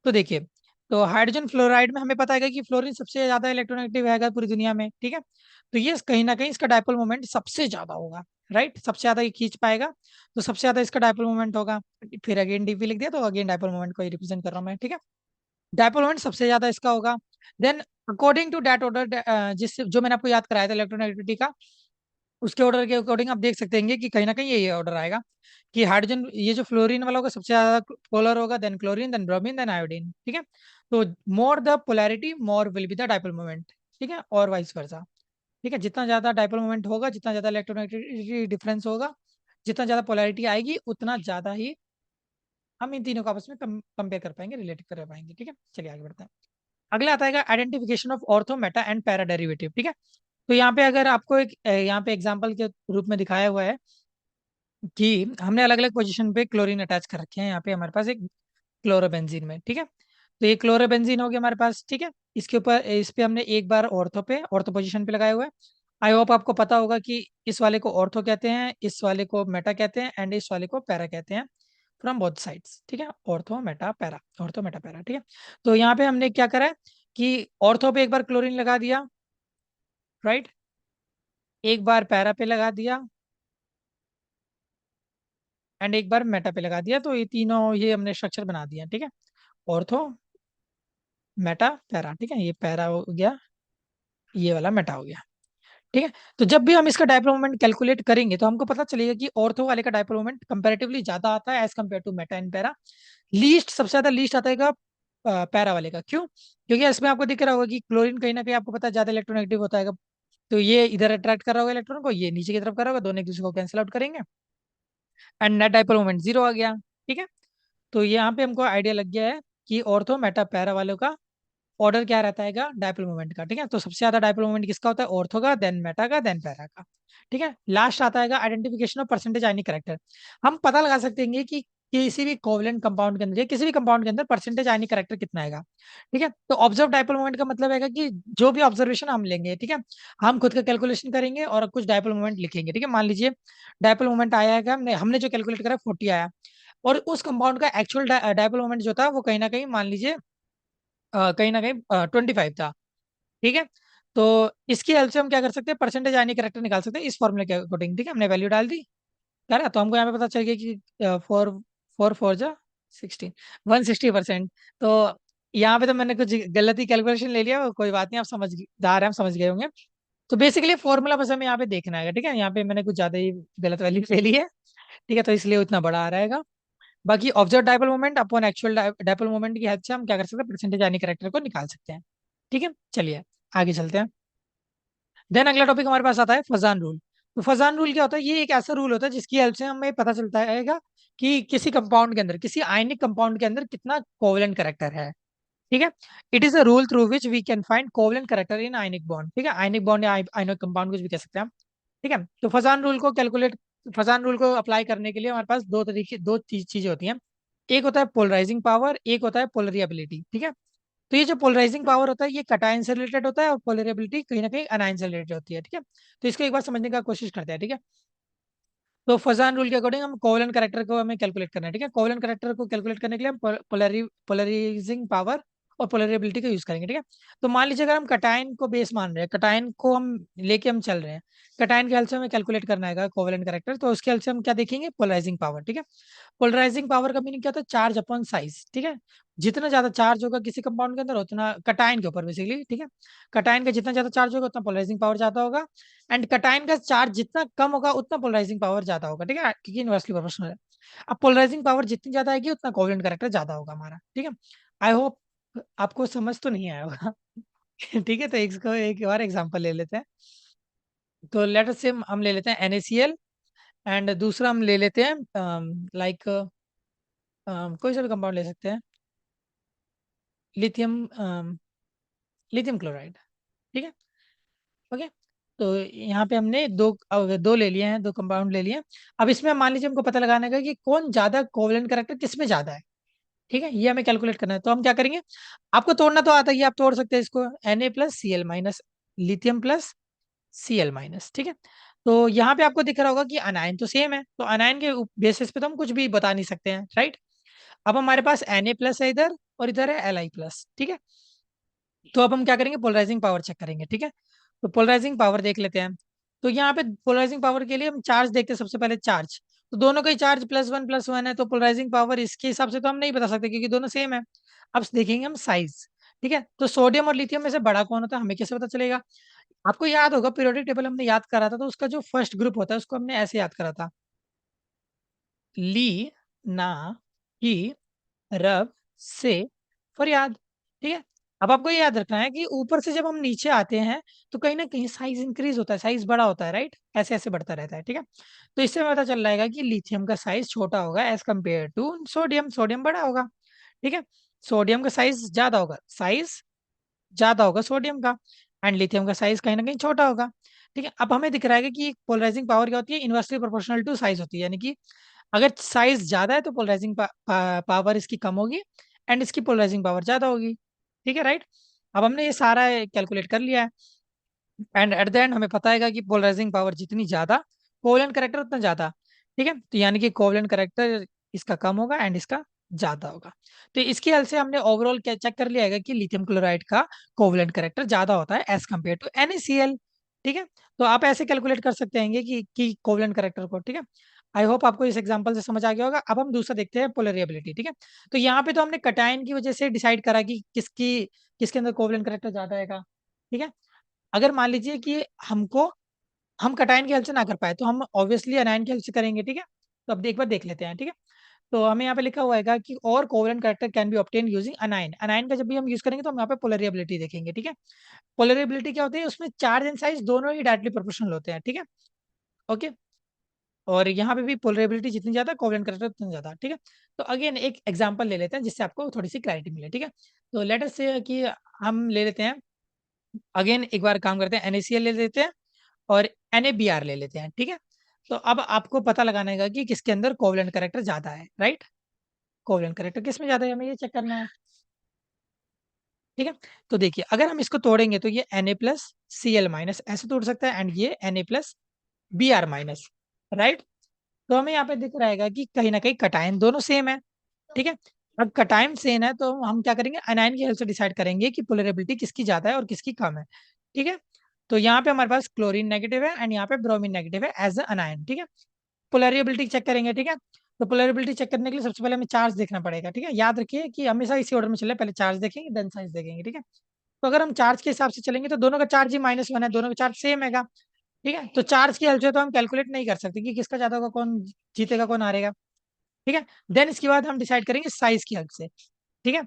Speaker 1: तो देखिए, तो हाइड्रोजन फ्लोराइड में हमें पता है कि फ्लोरीन सबसे ज्यादा इलेक्ट्रोनेगेटिव है पूरी दुनिया में, ठीक है। तो ये कहीं ना कहीं इसका डायपोल मोमेंट सबसे ज्यादा होगा, राइट, सबसे ज्यादा ये खींच पाएगा, तो सबसे ज्यादा इसका डायपोल मोमेंट होगा। फिर अगेन डीपी लिख दिया, तो अगेन डायपोल मोमेंट को रिप्रेजेंट कर रहा हूँ मैं, ठीक है। डायपोल मोमेंट सबसे ज्यादा इसका होगा। Then according to that order, जिस जो मैंने आपको याद कराया था इलेक्ट्रोनेगेटिविटी का, उसके ऑर्डर के अकॉर्डिंग आप देख सकते हैं कि कहीं ना कहीं ये ऑर्डर आएगा कि हाइड्रोजन ये जो फ्लोरीन वाला होगा सबसे ज्यादा पोलर होगा, then chlorine, then bromine, then iodine, ठीक है। तो more the polarity more will be the dipole moment, ठीक है, और वाइस वर्सा, ठीक है। जितना ज्यादा डायपोल मोमेंट होगा, जितना ज्यादा इलेक्ट्रोनेगेटिविटी डिफरेंस होगा, जितना ज्यादा पोलैरिटी आएगी, उतना ज्यादा ही हम इन तीनों को आपस में कंपेयर कर पाएंगे, रिलेट कर पाएंगे, ठीक है। चलिए आगे बढ़ते हैं। अगला आता है identification of ortho, Meta and para derivative, ठीक है। तो यहाँ पे अगर आपको एक यहाँ पे एग्जांपल के रूप में दिखाया हुआ है कि हमने अलग अलग पोजीशन पे क्लोरीन अटैच कर रखे हैं, यहाँ पे हमारे पास एक क्लोरोबेंजीन में, ठीक है। तो ये क्लोरोबेंजीन हो गया हमारे पास, ठीक है। इसके ऊपर इस पे हमने एक बार ऑर्थो पोजीशन पे लगाया हुआ है। आई होप आपको पता होगा कि इस वाले को ऑर्थो कहते हैं, इस वाले को मेटा कहते हैं, एंड इस वाले को पैरा कहते हैं, फ्रॉम बोथ साइड्स, ठीक है। Ortho Meta para, ortho Meta para, ठीक है। तो यहाँ पे हमने क्या करा है कि ऑर्थो पे एक बार क्लोरीन लगा दिया, राइट, एक बार पैरा पे लगा दिया, एंड एक बार मेटा पे लगा दिया, तो ये तीनों ये हमने स्ट्रक्चर बना दिया, ठीक है। ऑर्थो, मेटा, पैरा, ठीक है। ये पैरा हो गया, ये वाला मेटा हो गया, ठीक है। तो जब भी हम इसका डायपोल मोमेंट कैलकुलेट करेंगे तो हमको पता चलेगा कि ऑर्थो वाले का डायपोल मोमेंट कंपैरेटिवली ज्यादा आता है as compare to meta and para. Least सबसे ज्यादा लीस्ट आता है पैरा वाले का, क्यों? क्योंकि इसमें आपको दिख रहा होगा कि क्लोरीन कहीं ना कहीं आपको पता है ज्यादा इलेक्ट्रोनेगेटिव होता है, तो ये इधर अट्रैक्ट कर रहा होगा इलेक्ट्रॉन को, ये नीचे की तरफ कर रहा होगा, दोनों एक दूसरे को कैंसिल आउट करेंगे, and net dipole moment zero आ गया, ठीक है। तो यहाँ पे हमको आइडिया लग गया है कि ऑर्थो मेटा पैरा वालों का ऑर्डर क्या रहता है डायपोल मोमेंट का, ठीक है। तो सबसे ज्यादा डायपोल मोमेंट किसका होता है? ऑर्थो का, देन मेटा का, देन पैरा का, ठीक है। लास्ट आता है identification of percentage ionic character. हम पता लगा सकते हैं कि किसी भी कोवलेंट कंपाउंड के अंदर या किसी भी कंपाउंड के अंदर परसेंटेज आयनिक करेक्टर कितना आएगा, ठीक है। तो ऑब्जर्व डायपोल मोमेंट का मतलब है कि जो भी ऑब्जर्वेशन हम लेंगे, ठीक है, हम खुद का कैलकुलेशन करेंगे और कुछ डायपोल मोमेंट लिखेंगे, ठीक है। मान लीजिए डायपोल मोमेंट आया है, हमने हमने जो कैलकुलेट करा 40 आया, और उस कंपाउंड का एक्चुअल डायपोल मोमेंट जो था वो कहीं ना कहीं मान लीजिए कहीं ना कहीं 25 था, ठीक है। तो इसकी हेल्प से हम क्या कर सकते हैं, परसेंटेज यानी करेक्टर निकाल सकते हैं इस फॉर्मूले के अकॉर्डिंग, ठीक है। हमने वैल्यू डाल दी, है ना, तो हमको यहाँ पे पता चल गया कि फोर फोर फोर जा 16, 160%। तो यहाँ पे तो मैंने कुछ गलती कैलकुलेशन ले लिया, कोई बात नहीं, आप समझदार हैं, हम समझ गए होंगे। तो बेसिकली फॉर्मूला बस हमें यहाँ पे देखना है, ठीक है। यहाँ पे मैंने कुछ ज्यादा ही गलत वैल्यू ले ली है, ठीक है, तो इसलिए उतना बड़ा आ रहेगा। बाकी observe dipole moment upon actual dipole moment की हेल्प से हम क्या कर सकते हैं, परसेंटेज यानी करेक्टर को निकाल सकते हैं, ठीक है। चलिए आगे चलते हैं। देन अगला टॉपिक हमारे पास आता है फजान रूल। तो फजान रूल क्या होता है? ये एक ऐसा रूल होता है जिसकी हेल्प से हमें पता चलता है कि किसी कंपाउंड के अंदर, किसी आयनिक कंपाउंड के अंदर कितना कोवलेंट करेक्टर है, ठीक है। It is a rule through which we can find covalent character in ionic bond, ठीक है। आयनिक बॉन्ड या आयनिक कंपाउंड कुछ भी कह सकते हैं हम, ठीक है। तो फजान रूल को अप्लाई करने के लिए हमारे पास दो चीजें होती हैं। एक होता है पोलराइजिंग पावर, एक होता है पोलरिएबिलिटी, ठीक है। तो ये जो पोलराइजिंग पावर होता है ये कटायन से रिलेटेड होता है, और पोलरिएबिलिटी कहीं ना कहीं अनायन से रिलेटेड होती है, ठीक है। तो इसको एक बार समझने का कोशिश करते हैं, ठीक है। तो फजान रूल के अकॉर्डिंग हम कोवेलेंट कैरेक्टर को हमें कैलकुलेट करना है, ठीक है। कोवेलेंट कैरेक्टर को कैलकुलेट करने के लिए हम पोलराइजिंग पावर और पोलरेबिलिटी का यूज करेंगे, ठीक है। तो मान लीजिए अगर हम कटायन को बेस मान रहे हैं, कटायन को हम लेके हम चल रहे हैं, कटायन के हेल्प से हमें कैलकुलेट करना है कोवेलेंट कैरेक्टर, तो उसके हेल्प से हम क्या देखेंगे, पोलराइजिंग पावर, ठीक है। पोलराइजिंग पावर का मीनिंग क्या होता है, चार्ज अपॉन साइज, ठीक है। जितना ज्यादा चार्ज होगा किसी कंपाउंड के अंदर उतना, कटायन के ऊपर बेसिकली, ठीक है। कटायन का जितना ज्यादा चार्ज होगा उतना पोलराइजिंग पावर ज्यादा होगा, एंड कटायन का चार्ज जितना कम होगा उतना पोलराइजिंग पावर ज्यादा होगा, ठीक है, क्योंकि इनवर्सली प्रोपोर्शनल है। अब पोलराइजिंग पावर जितनी ज्यादा आएगी उतना कोवेलेंट कैरेक्टर ज्यादा होगा हमारा, ठीक है। आई होप आपको समझ तो नहीं आया होगा। ठीक है, तो इसको एक और एग्जांपल ले लेते हैं। तो लेट अस से हम ले लेते हैं NaCl, एंड दूसरा हम ले लेते हैं लाइक कोई सा भी कंपाउंड ले सकते हैं, लिथियम, लिथियम क्लोराइड, ठीक है। ओके, तो यहाँ पे हमने दो ले लिए हैं, दो कंपाउंड ले लिए हैं। अब इसमें मान लीजिए हमको पता लगाना है कि कौन ज्यादा कोवेलेंट कैरेक्टर किसमें ज्यादा है, ठीक है, ये हमें कैलकुलेट करना है। तो हम क्या करेंगे, आपको तोड़ना तो आता ही है, आप तोड़ सकते हैं इसको, Na+Cl- लिथियम प्लस Cl-, ठीक है। तो यहाँ पे आपको दिख रहा होगा कि अनायन तो सेम है, तो अनायन के बेसिस पे तो हम कुछ भी बता नहीं सकते हैं, राइट। अब हमारे पास Na+ है इधर, और इधर है Li+, ठीक है। तो अब हम क्या करेंगे, पोलराइजिंग पावर चेक करेंगे, ठीक है। तो पोलराइजिंग पावर देख लेते हैं। तो यहाँ पे पोलराइजिंग पावर के लिए हम चार्ज देखते हैं, सबसे पहले चार्ज। तो दोनों का ही चार्ज +1+1 है, तो पोलराइजिंग पावर इसके हिसाब से तो हम नहीं बता सकते क्योंकि दोनों सेम है। अब देखेंगे हम साइज, ठीक है। तो सोडियम और लिथियम में से बड़ा कौन होता है, हमें कैसे पता चलेगा। आपको याद होगा पीरियोडिक टेबल हमने याद करा था, तो उसका जो फर्स्ट ग्रुप होता है उसको हमने ऐसे याद करा था, ली, ना, ही, रब, से, फरियाद, ठीक है। अब आपको ये याद रखना है कि ऊपर से जब हम नीचे आते हैं तो कहीं ना कहीं साइज इंक्रीज होता है, साइज बड़ा होता है, राइट, ऐसे ऐसे बढ़ता रहता है, ठीक है। तो इससे हमें पता चल रहा है कि लिथियम का साइज छोटा होगा as compare to sodium, sodium बड़ा होगा, ठीक है। सोडियम का साइज ज्यादा होगा, साइज ज्यादा होगा सोडियम का, एंड लिथियम का साइज कहीं ना कहीं छोटा होगा, ठीक है। अब हमें दिख रहा है कि पोलराइजिंग पावर क्या होती है, इनवर्सली प्रोपोर्शनल टू साइज होती है, यानी कि अगर साइज ज्यादा है तो पोलराइजिंग पावर इसकी कम होगी, एंड इसकी पोलराइजिंग पावर ज्यादा होगी, ठीक है, राइट। अब हमने ये सारा कैलकुलेट कर लिया है, एंड एट द एंड हमें पता है कि पोलराइजिंग पावर जितनी ज्यादा, कोवेलेंट करेक्टर उतना ज्यादा, ठीक है। तो यानी कि कोवेलेंट करेक्टर इसका कम होगा एंड इसका ज्यादा होगा। तो इसकी हेल्प से हमने ओवरऑल क्या चेक कर लिया है कि लिथियम क्लोराइड का कोवेलेंट करेक्टर ज्यादा होता है एज कम्पेयर टू NaCl, ठीक है। तो आप ऐसे कैलकुलेट कर सकते हैं कि कोवेलेंट करेक्टर को, ठीक है। आई होप आपको इस एग्जांपल से समझ आ गया होगा। अब हम दूसरा देखते हैं, पोलरिएबिलिटी, ठीक है। तो यहाँ पे तो हमने कटायन की वजह से डिसाइड करा कि किसके अंदर कोवेलेंट करेक्टर ज्यादा आएगा, ठीक है। अगर मान लीजिए कि हम कटायन की हेल्प से ना कर पाए तो हम ऑब्वियसली अनायन की हेल्प से करेंगे, ठीक है। तो अब एक बार देख लेते हैं, ठीक है। तो हमें यहाँ पे लिखा हुआ है कि और covalent character can be obtain using अनायन, अनायन का जब भी हम यूज करेंगे तो हम यहाँ पे पोलरिएबिलिटी देखेंगे, ठीक है। पोलरिएबिलिटी क्या होती है, उसमें चार्ज एंड साइज दोनों ही डायरेक्टली प्रोपोर्शनल होते हैं, ठीक है, ओके। और यहाँ पे भी पोलरिएबिलिटी जितनी ज्यादा, कोवेलेंट कैरेक्टर उतना ज्यादा, ठीक है। तो अगेन एक एग्जांपल ले लेते हैं जिससे आपको थोड़ी सी क्लैरिटी मिले, ठीक है। तो लेट अस से कि हम ले लेते हैं, अगेन एक बार काम करते हैं, NaCl ले लेते हैं और NaBr ले लेते हैं, ठीक है। तो अब आपको पता लगाना है कि किसके अंदर कोवेलेंट कैरेक्टर ज्यादा है, राइट। कोवेलेंट कैरेक्टर किसमें ज्यादा है, हमें ये चेक करना है, ठीक है। तो देखिए अगर हम इसको तोड़ेंगे तो ये Na+Cl- ऐसे तोड़ सकता है, एंड ये Na+Br-, राइट। तो हमें यहाँ पे दिख रहा है कि कहीं ना कहीं कटायन दोनों सेम है, ठीक है। अब कटायन सेम है तो हम क्या करेंगे, अनायन की हेल्प से डिसाइड करेंगे कि पोलरेबिलिटी किसकी ज्यादा है और किसकी कम है, ठीक है। तो यहाँ पे हमारे पास क्लोरीन नेगेटिव है एंड यहाँ पे ब्रोमीन नेगेटिव है एज अनायन, ठीक है। पोलरिएबिलिटी चेक करेंगे, ठीक है। तो पोलरिएबिलिटी चेक करने के लिए सबसे पहले हमें चार्ज देखना पड़ेगा, ठीक है। याद रखिए कि हमेशा इसी ऑर्डर में चले, पहले चार्ज देखेंगे देन साइज देखेंगे, ठीक है। तो अगर हम चार्ज के हिसाब से चलेंगे तो दोनों का चार्ज ही -1 है, दोनों का चार्ज सेम है, ठीक है। तो चार्ज की हेल्प से तो हम कैलकुलेट नहीं कर सकते कि किसका ज्यादा होगा, कौन जीतेगा कौन हारेगा, ठीक है। देन इसके बाद हम डिसाइड करेंगे साइज की हेल्प से, ठीक है।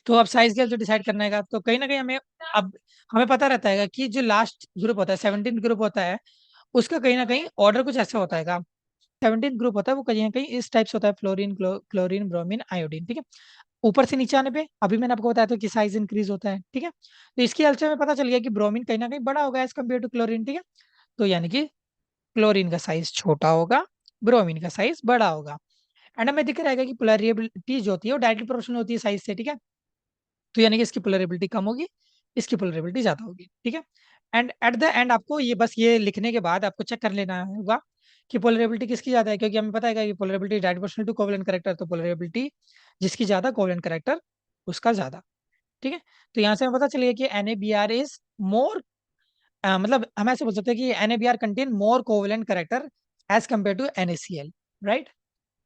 Speaker 1: तो अब साइज की हेल्प से डिसाइड करने का तो कहीं ना कहीं अब हमें पता रहता है कि जो लास्ट ग्रुप होता है, 17 ग्रुप होता है, उसका कहीं ना कहीं ऑर्डर कुछ ऐसा होता है। 17 ग्रुप होता है वो कहीं ना कहीं इस टाइप से होता है, फ्लोरीन, क्लोरीन, ब्रोमीन, आयोडीन, ठीक है। ऊपर से नीचे आने पे अभी मैंने आपको बताया था कि साइज इंक्रीज होता है, ठीक है। तो इसकी हेल्प से हमें पता चल गया कि ब्रोमीन कहीं ना कहीं बड़ा होगा एज कम्पेयर टू क्लोरीन, ठीक है। तो यानी कि क्लोरीन का साइज छोटा होगा, ब्रोमीन का साइज बड़ा होगा, एंड हमें दिख रहेगा कि पोलरिएबिलिटी जो होती है वो डायरेक्टली प्रोपोर्शनल होती है साइज से, ठीक है। तो यानी कि इसकी पोलरिएबिलिटी कम होगी, इसकी पोलरिएबिलिटी ज्यादा होगी, ठीक है। एंड एट द एंड आपको ये बस ये लिखने के बाद आपको चेक कर लेना होगा कि पोलरेबिलिटी किसकी ज्यादा है, क्योंकि हमें पता है कि polarizability direct proportional to covalent character, तो पोलरेबिलिटी जिसकी ज्यादा कोवेलेंट करेक्टर उसका ज्यादा। ठीक है, तो यहाँ से हमें पता चलिए कि NaBr इज मोर, मतलब हम ऐसे बोल सकते हैं कि NaBr contain more covalent character as compare to NaCl, right.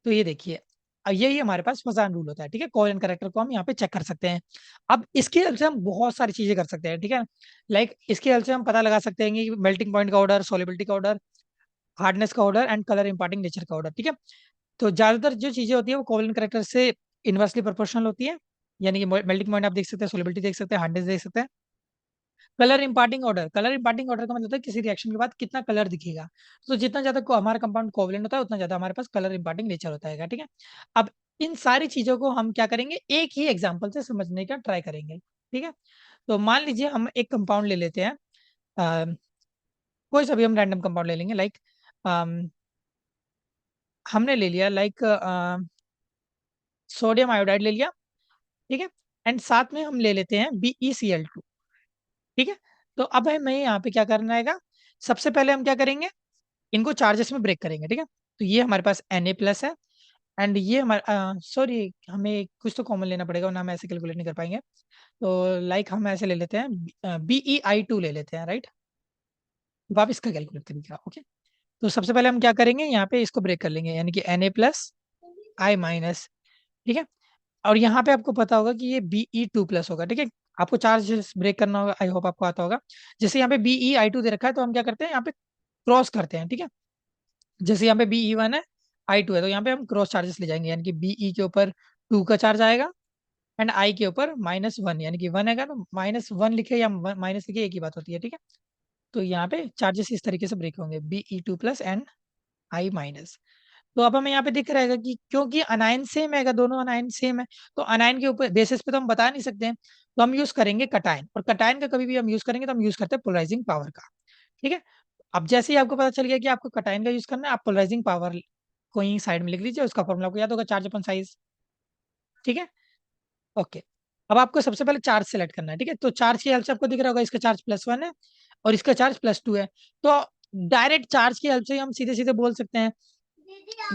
Speaker 1: तो ये देखिए, यही हमारे पास फजान रूल होता है। ठीक है, कोवेलेंट करेक्टर को हम यहाँ पे चेक कर सकते हैं। अब इसके हेल्प से हम बहुत सारी चीजें कर सकते हैं। ठीक है, लाइक इसके हेल्प से हम पता लगा सकते हैं कि मेल्टिंग पॉइंट का ऑर्डर, सोलिबिलिटी का ऑर्डर, हार्डनेस का order and colour imparting nature का ऑर्डर। ठीक है, तो ज्यादातर जो चीजें होती है वो कोवेलेंट करेक्टर से इनवर्सली प्रोपोर्शनल होती है। यानी कि मेल्टिंग पॉइंट आप देख सकते हैं, सोलिबिलिटी देख सकते हैं, हार्डनेस देख सकते हैं। Colour imparting order, colour imparting order का मतलब होता है किसी रिएक्शन के बाद कितना कलर दिखेगा। तो जितना ज्यादा हमारा कंपाउंड कोवलेंट होता है उतना ज्यादा हमारे पास कलर इंपार्टिंग नेचर होता है। ठीक है, अब इन सारी चीजों को हम क्या करेंगे, एक ही एग्जांपल से समझने का ट्राई करेंगे। ठीक है, तो मान लीजिए हम एक कंपाउंड ले लेते हैं, अ, कोई सा भी हम रैंडम कंपाउंड ले लेंगे, लाइक हमने ले लिया लाइक सोडियम आयोडाइड ले लिया। ठीक है, एंड साथ में हम ले लेते हैं BeCl2। ठीक है, तो अब हमें यहाँ पे क्या करना है, सबसे पहले हम क्या करेंगे, इनको चार्जेस में ब्रेक करेंगे। ठीक है, तो ये हमारे पास Na+ है, एंड ये हमारा, सॉरी हमें कुछ तो कॉमन लेना पड़ेगा, वरना हम ऐसे कैलकुलेट नहीं कर पाएंगे। तो लाइक हम ऐसे ले लेते हैं, BeI2 ले लेते हैं, राइट। अब आप इसका कैलकुलेट करिएगा। ओके, तो सबसे पहले हम क्या करेंगे, यहाँ पे इसको ब्रेक कर लेंगे, यानी कि Na+I-। ठीक है, और यहाँ पे आपको पता होगा कि ये Be2+ होगा। ठीक है, आपको चार्ज ब्रेक करना होगा, आई होप आपको आता होगा। जैसे यहाँ पे BeI2 दे रखा है, तो हम क्या करते हैं, यहाँ पे क्रॉस करते हैं। ठीक है, जैसे यहाँ पे BE1 है, I2 है, तो यहाँ पे हम क्रॉस चार्जेस ले जाएंगे, यानी कि BE के ऊपर 2 का चार्ज आएगा एंड I के ऊपर -1, यानी कि 1 है तो -1 लिखे या माइनस लिखे एक ही बात होती है। ठीक है, तो यहाँ पे चार्जेस इस तरीके से ब्रेक होंगे, Be2+ एंड I-। तो अब हमें यहाँ पे दिख रहेगा कि क्योंकि अनायन सेम है, दोनों अनायन सेम है, तो अनायन के ऊपर बेसिस पे तो हम बता नहीं सकते हैं, तो हम यूज करेंगे कटायन। और कटायन का कभी भी हम यूज करेंगे तो हम यूज करते हैं पोलराइजिंग पावर का। ठीक है, अब जैसे ही आपको पता चल गया कि आपको कटायन का यूज करना है, आप पोलराइजिंग पावर को ही साइड में लिख लीजिए, उसका फॉर्मूला आपको याद होगा, चार्ज अपन साइज। ठीक है, ओके। अब आपको सबसे पहले चार्ज सेलेक्ट करना है। ठीक है, तो चार्ज की हेल्प से आपको दिख रहा होगा इसका चार्ज +1 है और इसका चार्ज +2 है। तो डायरेक्ट चार्ज की हेल्प से हम सीधे सीधे बोल सकते हैं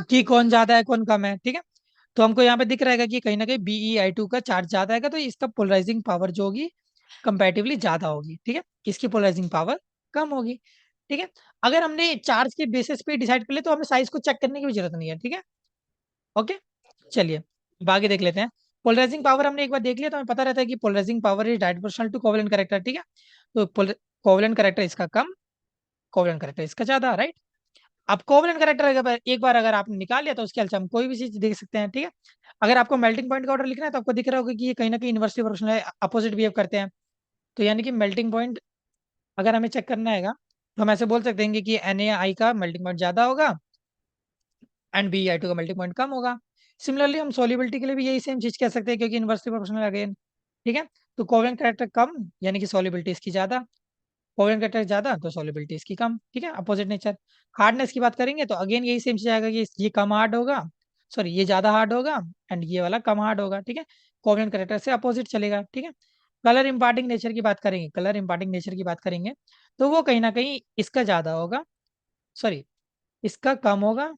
Speaker 1: कि कौन ज्यादा है कौन कम है। ठीक है, तो हमको यहाँ पे दिख रहा है कि कहीं ना कहीं BeI2 का चार्ज ज्यादा है, तो इसका पोलराइजिंग पावर जो होगी कंपैरेटिवली ज्यादा होगी। ठीक है, इसकी पोलराइजिंग पावर कम होगी। ठीक है, अगर हमने चार्ज के बेसिस पे डिसाइड कर लिया तो हमें साइज को चेक करने की भी जरूरत नहीं है। ठीक है, ओके, चलिए अब आगे देख लेते हैं। पोलराइजिंग पावर हमने एक बार देख लिया, तो हमें पता रहता है कि polarising power is direct proportional to covalent character. ठीक है, तो कोवेलेंट करेक्टर इसका कम, कोवेलेंट करेक्टर इसका ज्यादा, राइट। अब कोवेलेंट करेक्टर अगर एक बार अगर आपने निकाल लिया तो उसके हेल्प से हम कोई भी चीज देख सकते हैं। ठीक है, अगर आपको मेल्टिंग पॉइंट का ऑर्डर लिखना है तो आपको दिख रहा होगा कि ये कहीं ना कहीं इनवर्सली प्रोपोर्शनल है, अपोजिट बिहेव करते हैं। तो यानी कि मेल्टिंग पॉइंट अगर हमें चेक करना है तो हम ऐसे बोल सकते हैं कि Na का मेल्टिंग पॉइंट ज्यादा होगा एंड BeI2 का मेल्टिंग पॉइंट कम होगा। सिमिलरली हम सोलिबिलिटी के लिए भी यही सेम चीज कह सकते हैं, क्योंकि इनवर्सली प्रोपोर्शनल अगेन। ठीक है, तो कोवेलेंट करेक्टर कम यानी कि सोलिबिलिटी इसकी ज्यादा, कोवेलेंट करेक्टर ज्यादा तो सोलिबिलिटी इसकी कम। ठीक है, अपोजिट नेचर। हार्डनेस की बात करेंगे तो अगेन यही सेम चीज आएगा कि ये कम हार्ड होगा, सॉरी ये ज्यादा हार्ड होगा एंड ये वाला कम हार्ड होगा। ठीक है, कोवेलेंट करेक्टर से अपोजिट चलेगा। ठीक है, कलर इंपार्टिंग नेचर की बात करेंगे, कलर इंपार्टिंग नेचर की बात करेंगे तो वो कहीं ना कहीं इसका ज्यादा होगा, सॉरी इसका कम होगा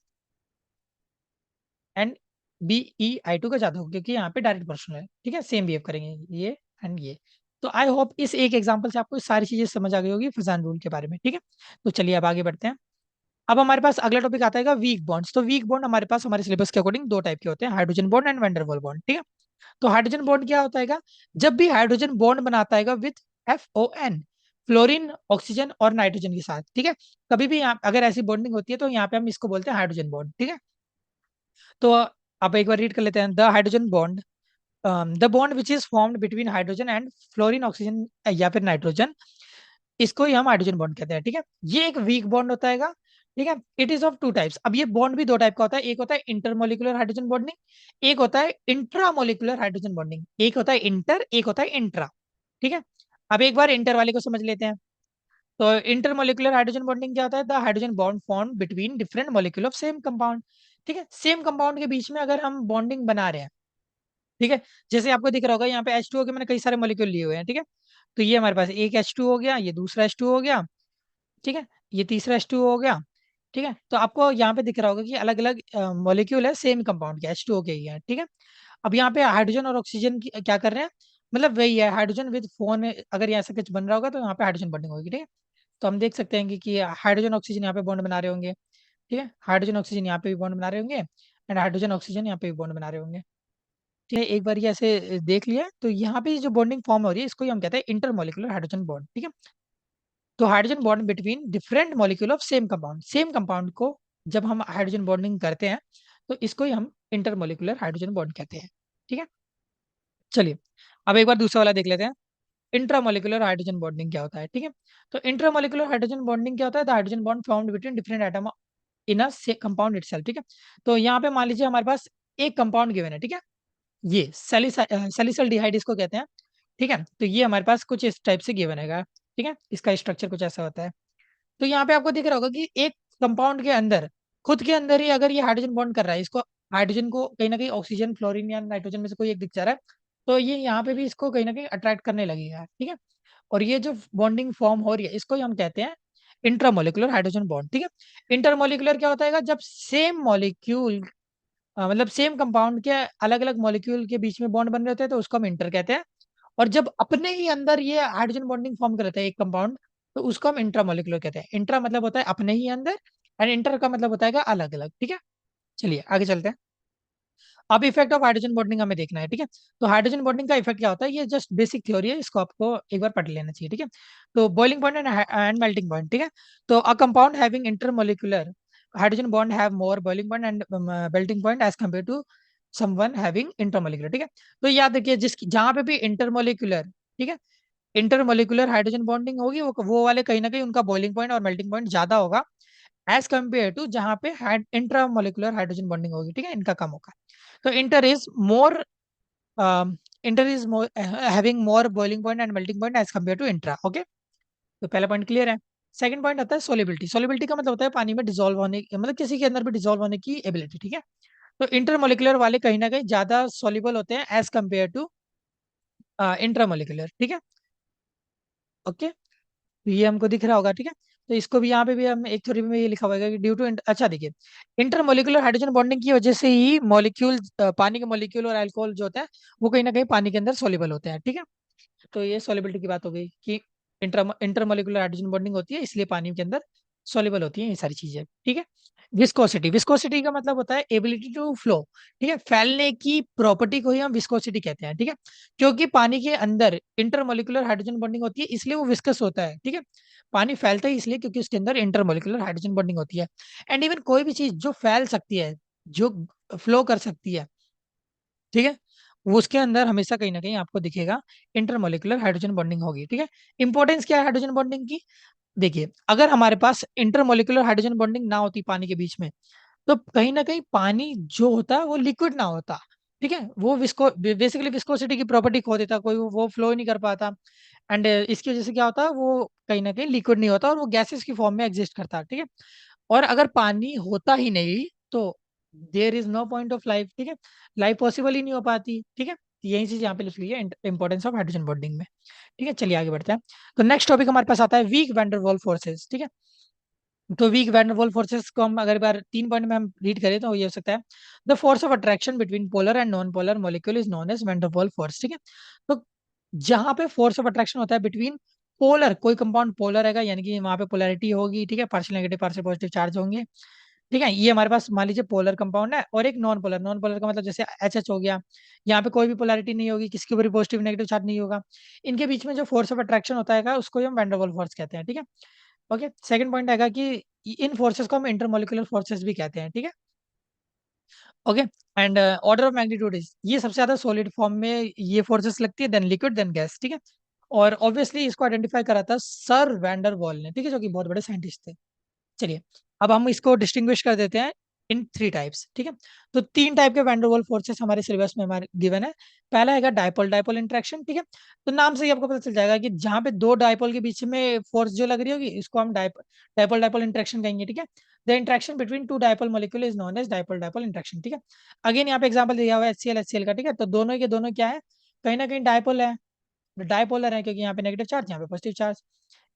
Speaker 1: एंड BeI2 का ज्यादा होगा, क्योंकि यहाँ पे डायरेक्ट प्रोपोर्शनल है। ठीक है, सेम बिहेव करेंगे ये एंड ये। तो आई होप इस एक एग्जांपल से आपको सारी चीजें समझ आ गई होगी फजान रूल के बारे में। ठीक है, तो चलिए अब आगे बढ़ते हैं। अब हमारे पास अगला टॉपिक आता है वीक बॉन्ड्स। तो वीक बॉन्ड हमारे पास हमारे सिलेबस के अकॉर्डिंग दो टाइप के होते हैं, hydrogen bond and van bond. ठीक है, तो हाइड्रोजन बॉन्ड क्या होता है, जब भी हाइड्रोजन बॉन्ड बनाता है विथ FON, फ्लोरीन, ऑक्सीजन और नाइट्रोजन के साथ। ठीक है, कभी भी यहाँ अगर ऐसी बॉन्डिंग होती है तो यहाँ पे हम इसको बोलते हैं हाइड्रोजन बॉन्ड। ठीक है, तो आप एक बार रीड कर लेते हैं, the hydrogen bond, the bond which is formed between hydrogen and fluorine, oxygen या फिर नाइट्रोजन, इसको ही हम हाइड्रोजन बॉन्ड कहते हैं। ठीक है, ये एक वीक बॉन्ड होता है। ठीक है, it is of two types. अब ये बॉन्ड भी दो टाइप का होता है, एक होता है इंटरमोलिकुलर हाइड्रोजन बॉन्डिंग, एक होता है इंट्रामोलिकुलर हाइड्रोजन बॉन्डिंग। एक होता है इंटर, एक होता है इंट्रा। ठीक है, अब एक बार इंटर वाले को समझ लेते हैं। तो इंटरमोलिकुलर हाइड्रोजन बॉन्डिंग क्या होता है, the hydrogen bond form between different molecule of same compound. ठीक है, सेम कंपाउंड के बीच में अगर हम बॉन्डिंग बना रहे हैं, ठीक है, जैसे आपको दिख रहा होगा यहाँ पे H2O के मैंने कई सारे मॉलिक्यूल लिए हुए हैं। ठीक है, तो ये हमारे पास एक H2 हो गया, ये दूसरा H2 हो गया। ठीक है, ये तीसरा H2 हो गया, ठीक है। तो आपको यहाँ पे दिख रहा होगा कि अलग अलग मॉलिक्यूल है सेम कंपाउंड के, H2O के ही है। ठीक है। अब यहाँ पे हाइड्रोजन और ऑक्सीजन की क्या कर रहे हैं, मतलब वही है हाइड्रोजन विद फोन, अगर यहाँ से कुछ बन रहा होगा तो यहाँ पे हाइड्रोजन बॉन्डिंग होगी। ठीक है। तो हम देख सकते हैं कि हाइड्रोजन ऑक्सीजन यहाँ पे बॉन्ड बना रहे होंगे। ठीक है। हाइड्रोजन ऑक्सीजन यहाँ पे भी बॉन्ड बना रहे होंगे, एंड हाइड्रोजन ऑक्सीजन यहाँ पे भी बॉन्ड बना रहे होंगे। ठीक है। एक बार ये ऐसे देख लिया तो यहाँ पे जो बॉन्डिंग फॉर्म हो रही है इसको ही हम कहते हैं इंटरमोलिकुलर हाइड्रोजन बॉन्ड। ठीक है। तो hydrogen bond between different molecule of same compound को जब हम हाइड्रोजन बॉन्डिंग करते हैं तो इसको ही हम इंटरमोलिकुलर हाइड्रोजन बॉन्ड कहते हैं। ठीक है। चलिए अब एक बार दूसरा वाला देख लेते हैं, इंट्रामोलिकुलर हाइड्रोजन बॉन्डिंग क्या होता है। ठीक है। तो इंट्रामोलिकुलर हाइड्रोजन बॉन्डिंग क्या होता है, the hydrogen bond formed between different atom in a compound itself. ठीक है। तो यहाँ पे मान लीजिए हमारे पास एक कंपाउंड गिवन है। ठीक है। ये सैलिसल डिहाइड इसको कहते हैं। ठीक है। तो ये हमारे पास कुछ इस टाइप से गिवन है। ठीक है। इसका स्ट्रक्चर कुछ ऐसा होता है। तो यहाँ पे आपको दिख रहा होगा कि एक कंपाउंड के अंदर खुद के अंदर ही अगर ये हाइड्रोजन बॉन्ड कर रहा है, इसको हाइड्रोजन को कहीं ना कहीं ऑक्सीजन, फ्लोरीन या नाइट्रोजन में से कोई एक दिख जा रहा है, तो ये यहाँ पे भी इसको कहीं ना कहीं अट्रैक्ट करने लगेगा। ठीक है। और ये जो बॉन्डिंग फॉर्म हो रही है इसको ही हम कहते हैं इंट्रामोलिकुलर हाइड्रोजन बॉन्ड। ठीक है। इंटरमोलिकुलर क्या होता है, जब सेम मॉलिक्यूल मतलब सेम कंपाउंड के अलग अलग मॉलिक्यूल के बीच में बॉन्ड बन रहे होते हैं तो उसको हम इंटर कहते हैं। और जब अपने ही अंदर ये हाइड्रोजन बॉन्डिंग फॉर्म करता है एक कंपाउंड, तो उसको हम इंट्रामोलिकुलर कहते हैं। इंट्रा मतलब होता है अपने ही अंदर, एंड इंटर का मतलब होता है अलग अलग। ठीक है। चलिए आगे चलते हैं। अब इफेक्ट ऑफ हाइड्रोजन बॉन्डिंग हमें देखना है। ठीक है। तो हाइड्रोजन बॉन्डिंग का इफेक्ट क्या होता है, ये जस्ट बेसिक थ्योरी है, इसको आपको एक बार पढ़ लेना चाहिए। ठीक है। तो boiling point and melting point. ठीक है। तो a compound having intermolecular hydrogen bond have more boiling point and melting point as compare to someone having intermolecular. ठीक है। तो याद रखिए जिसकी जहां पे भी इंटरमोलिकुलर, ठीक है, इंटरमोलिकुलर हाइड्रोजन बॉन्डिंग होगी वो वाले कहीं ना कहीं उनका बॉइलिंग पॉइंट और मेल्टिंग पॉइंट ज्यादा होगा एज कम्पेयर टू जहां पे इंट्रामोलिकुलर हाइड्रोजन बॉन्डिंग होगी। ठीक है। इनका कम होगा। तो more inter is more having more boiling point and melting point as compare to intra. Okay. तो पहला पॉइंट क्लियर है। सेकंड पॉइंट आता है सोलिबिलिटी। सोलिबिलिटी का मतलब होता है पानी में डिसॉल्व होने, मतलब किसी के अंदर भी डिसॉल्व होने की एबिलिटी। ठीक है। तो इंटरमोलिकुलर वाले कहीं ना कहीं ज्यादा सोल्यूबल होते हैं एज कम्पेयर टू इंट्रामोलिकुलर। ठीक है। ओके। तो ये हमको दिख रहा होगा। ठीक है। तो इसको भी यहाँ पे भी हम एक थ्योरी में ये लिखा हुआ है कि ड्यू टू, अच्छा देखिए, इंटरमोलिकुलर हाइड्रोजन बॉन्डिंग की वजह से ही मॉलिक्यूल, पानी के मॉलिक्यूल और अल्कोहल जो होता है वो कहीं ना कहीं पानी के अंदर सोल्यूबल होते हैं। ठीक है। तो ये सॉलिबिलिटी की बात हो गई कि इंटरमोलिकुलर हाइड्रोजन बॉन्डिंग होती है इसलिए पानी के अंदर सॉल्युबल होती है ये सारी चीजें। ठीक है। विस्कोसिटी, विस्कोसिटी का मतलब होता है एबिलिटी टू फ्लो। ठीक है। फैलने की प्रॉपर्टी को ही हम विस्कोसिटी कहते हैं। ठीक है। क्योंकि पानी के अंदर इंटरमोलिकुलर हाइड्रोजन बॉन्डिंग होती है इसलिए वो विस्कस होता है। ठीक है। पानी फैलता है इसलिए क्योंकि उसके अंदर इंटरमोलिकुलर हाइड्रोजन बॉन्डिंग होती है। एंड इवन कोई भी चीज जो फैल सकती है, जो फ्लो कर सकती है, ठीक है, वो उसके अंदर हमेशा कहीं ना कहीं आपको दिखेगा इंटरमोलिकुलर हाइड्रोजन बॉन्डिंग होगी। ठीक है। इंपॉर्टेंस क्या है हाइड्रोजन बॉन्डिंग की, देखिए अगर हमारे पास इंटरमोलिकुलर हाइड्रोजन बॉन्डिंग ना होती पानी के बीच में, तो कहीं ना कहीं पानी जो होता वो लिक्विड ना होता। ठीक है। वो बेसिकली विस्कोसिटी की प्रॉपर्टी खो देता, कोई वो फ्लो ही नहीं कर पाता। एंड इसकी वजह से क्या होता है, वो कहीं ना कहीं लिक्विड नहीं होता और वो गैसेस की फॉर्म में एग्जिस्ट करता। ठीक है। और अगर पानी होता ही नहीं तो there is no point of life. ठीक है। लाइफ पॉसिबल ही नहीं हो पाती। ठीक है। यही चीज यहाँ पे लिखी हुई है इंपॉर्टेंस ऑफ हाइड्रोजन बॉन्डिंग में। ठीक है। चलिए आगे बढ़ते हैं। तो नेक्स्ट टॉपिक हमारे पास आता है वीक वैन वाल फोर्सेस। ठीक है। तो वीक वैन वाल फोर्सेस को हम अगर एक बार 3 पॉइंट में हम रीड करें तो ये हो सकता है, the force of attraction between polar and non polar molecule is known as van Waals force. ठीक है। तो जहां पे फोर्स ऑफ अट्रैक्शन होता है बिटवीन पोलर, कोई कंपाउंड पोलर रहेगा यानी कि वहां पे पोलैरिटी होगी। ठीक है। Partial negative partial positive charge होंगे। ठीक है। ये हमारे पास मान लीजिए पोलर कंपाउंड है और एक नॉन पोलर, नॉन पोलर का मतलब जैसे एच एच हो गया, यहाँ पे कोई भी पोलैरिटी नहीं होगी, किसी के ऊपर पॉजिटिव नेगेटिव चार्ज नहीं होगा। इनके बीच में जो फोर्स ऑफ अट्रैक्शन होता है उसको हम वैन डर वाल फोर्स कहते हैं। ठीक है। ओके। सेकंड पॉइंट आएगा कि इन फोर्सेस को हम इंटरमोलिकुलर फोर्सेस भी कहते हैं। ठीक है। Okay. And order of magnitude is, ये सबसे ज्यादा सॉलिड फॉर्म में ये फोर्सेस लगती है, देन लिक्विड देन गैस। ठीक है। और ऑब्वियसली इसको आइडेंटिफाई करा था सर वैंडर वॉल ने। ठीक है। जो कि बहुत बड़े साइंटिस्ट थे। चलिए अब हम इसको डिस्टिंग्विश कर देते हैं इन 3 टाइप्स। ठीक है। तो 3 टाइप के वैंडरवॉल फोर्सेस हमारे सिलेबस में हमारे गिवन है। पहला है डाइपोल डाइपोल इंटरेक्शन। ठीक है। तो नाम से ही आपको पता चल जाएगा कि जहां पे दो डाइपोल के बीच में फोर्स जो लग रही होगी इसको हम डाइपोल डाइपोल इंटरेक्शन कहेंगे। ठीक है। The interaction between two dipole molecule is known as dipole dipole interaction. ठीक है। अगेन यहाँ पे एग्जांपल दिया हुआ है HCl का। ठीक है। तो दोनों के दोनों क्या है, कहीं ना कहीं डाइपोल है, डाइपोलर है क्योंकि यहाँ पे नेगेटिव चार्ज यहाँ पे पॉजिटिव चार्ज।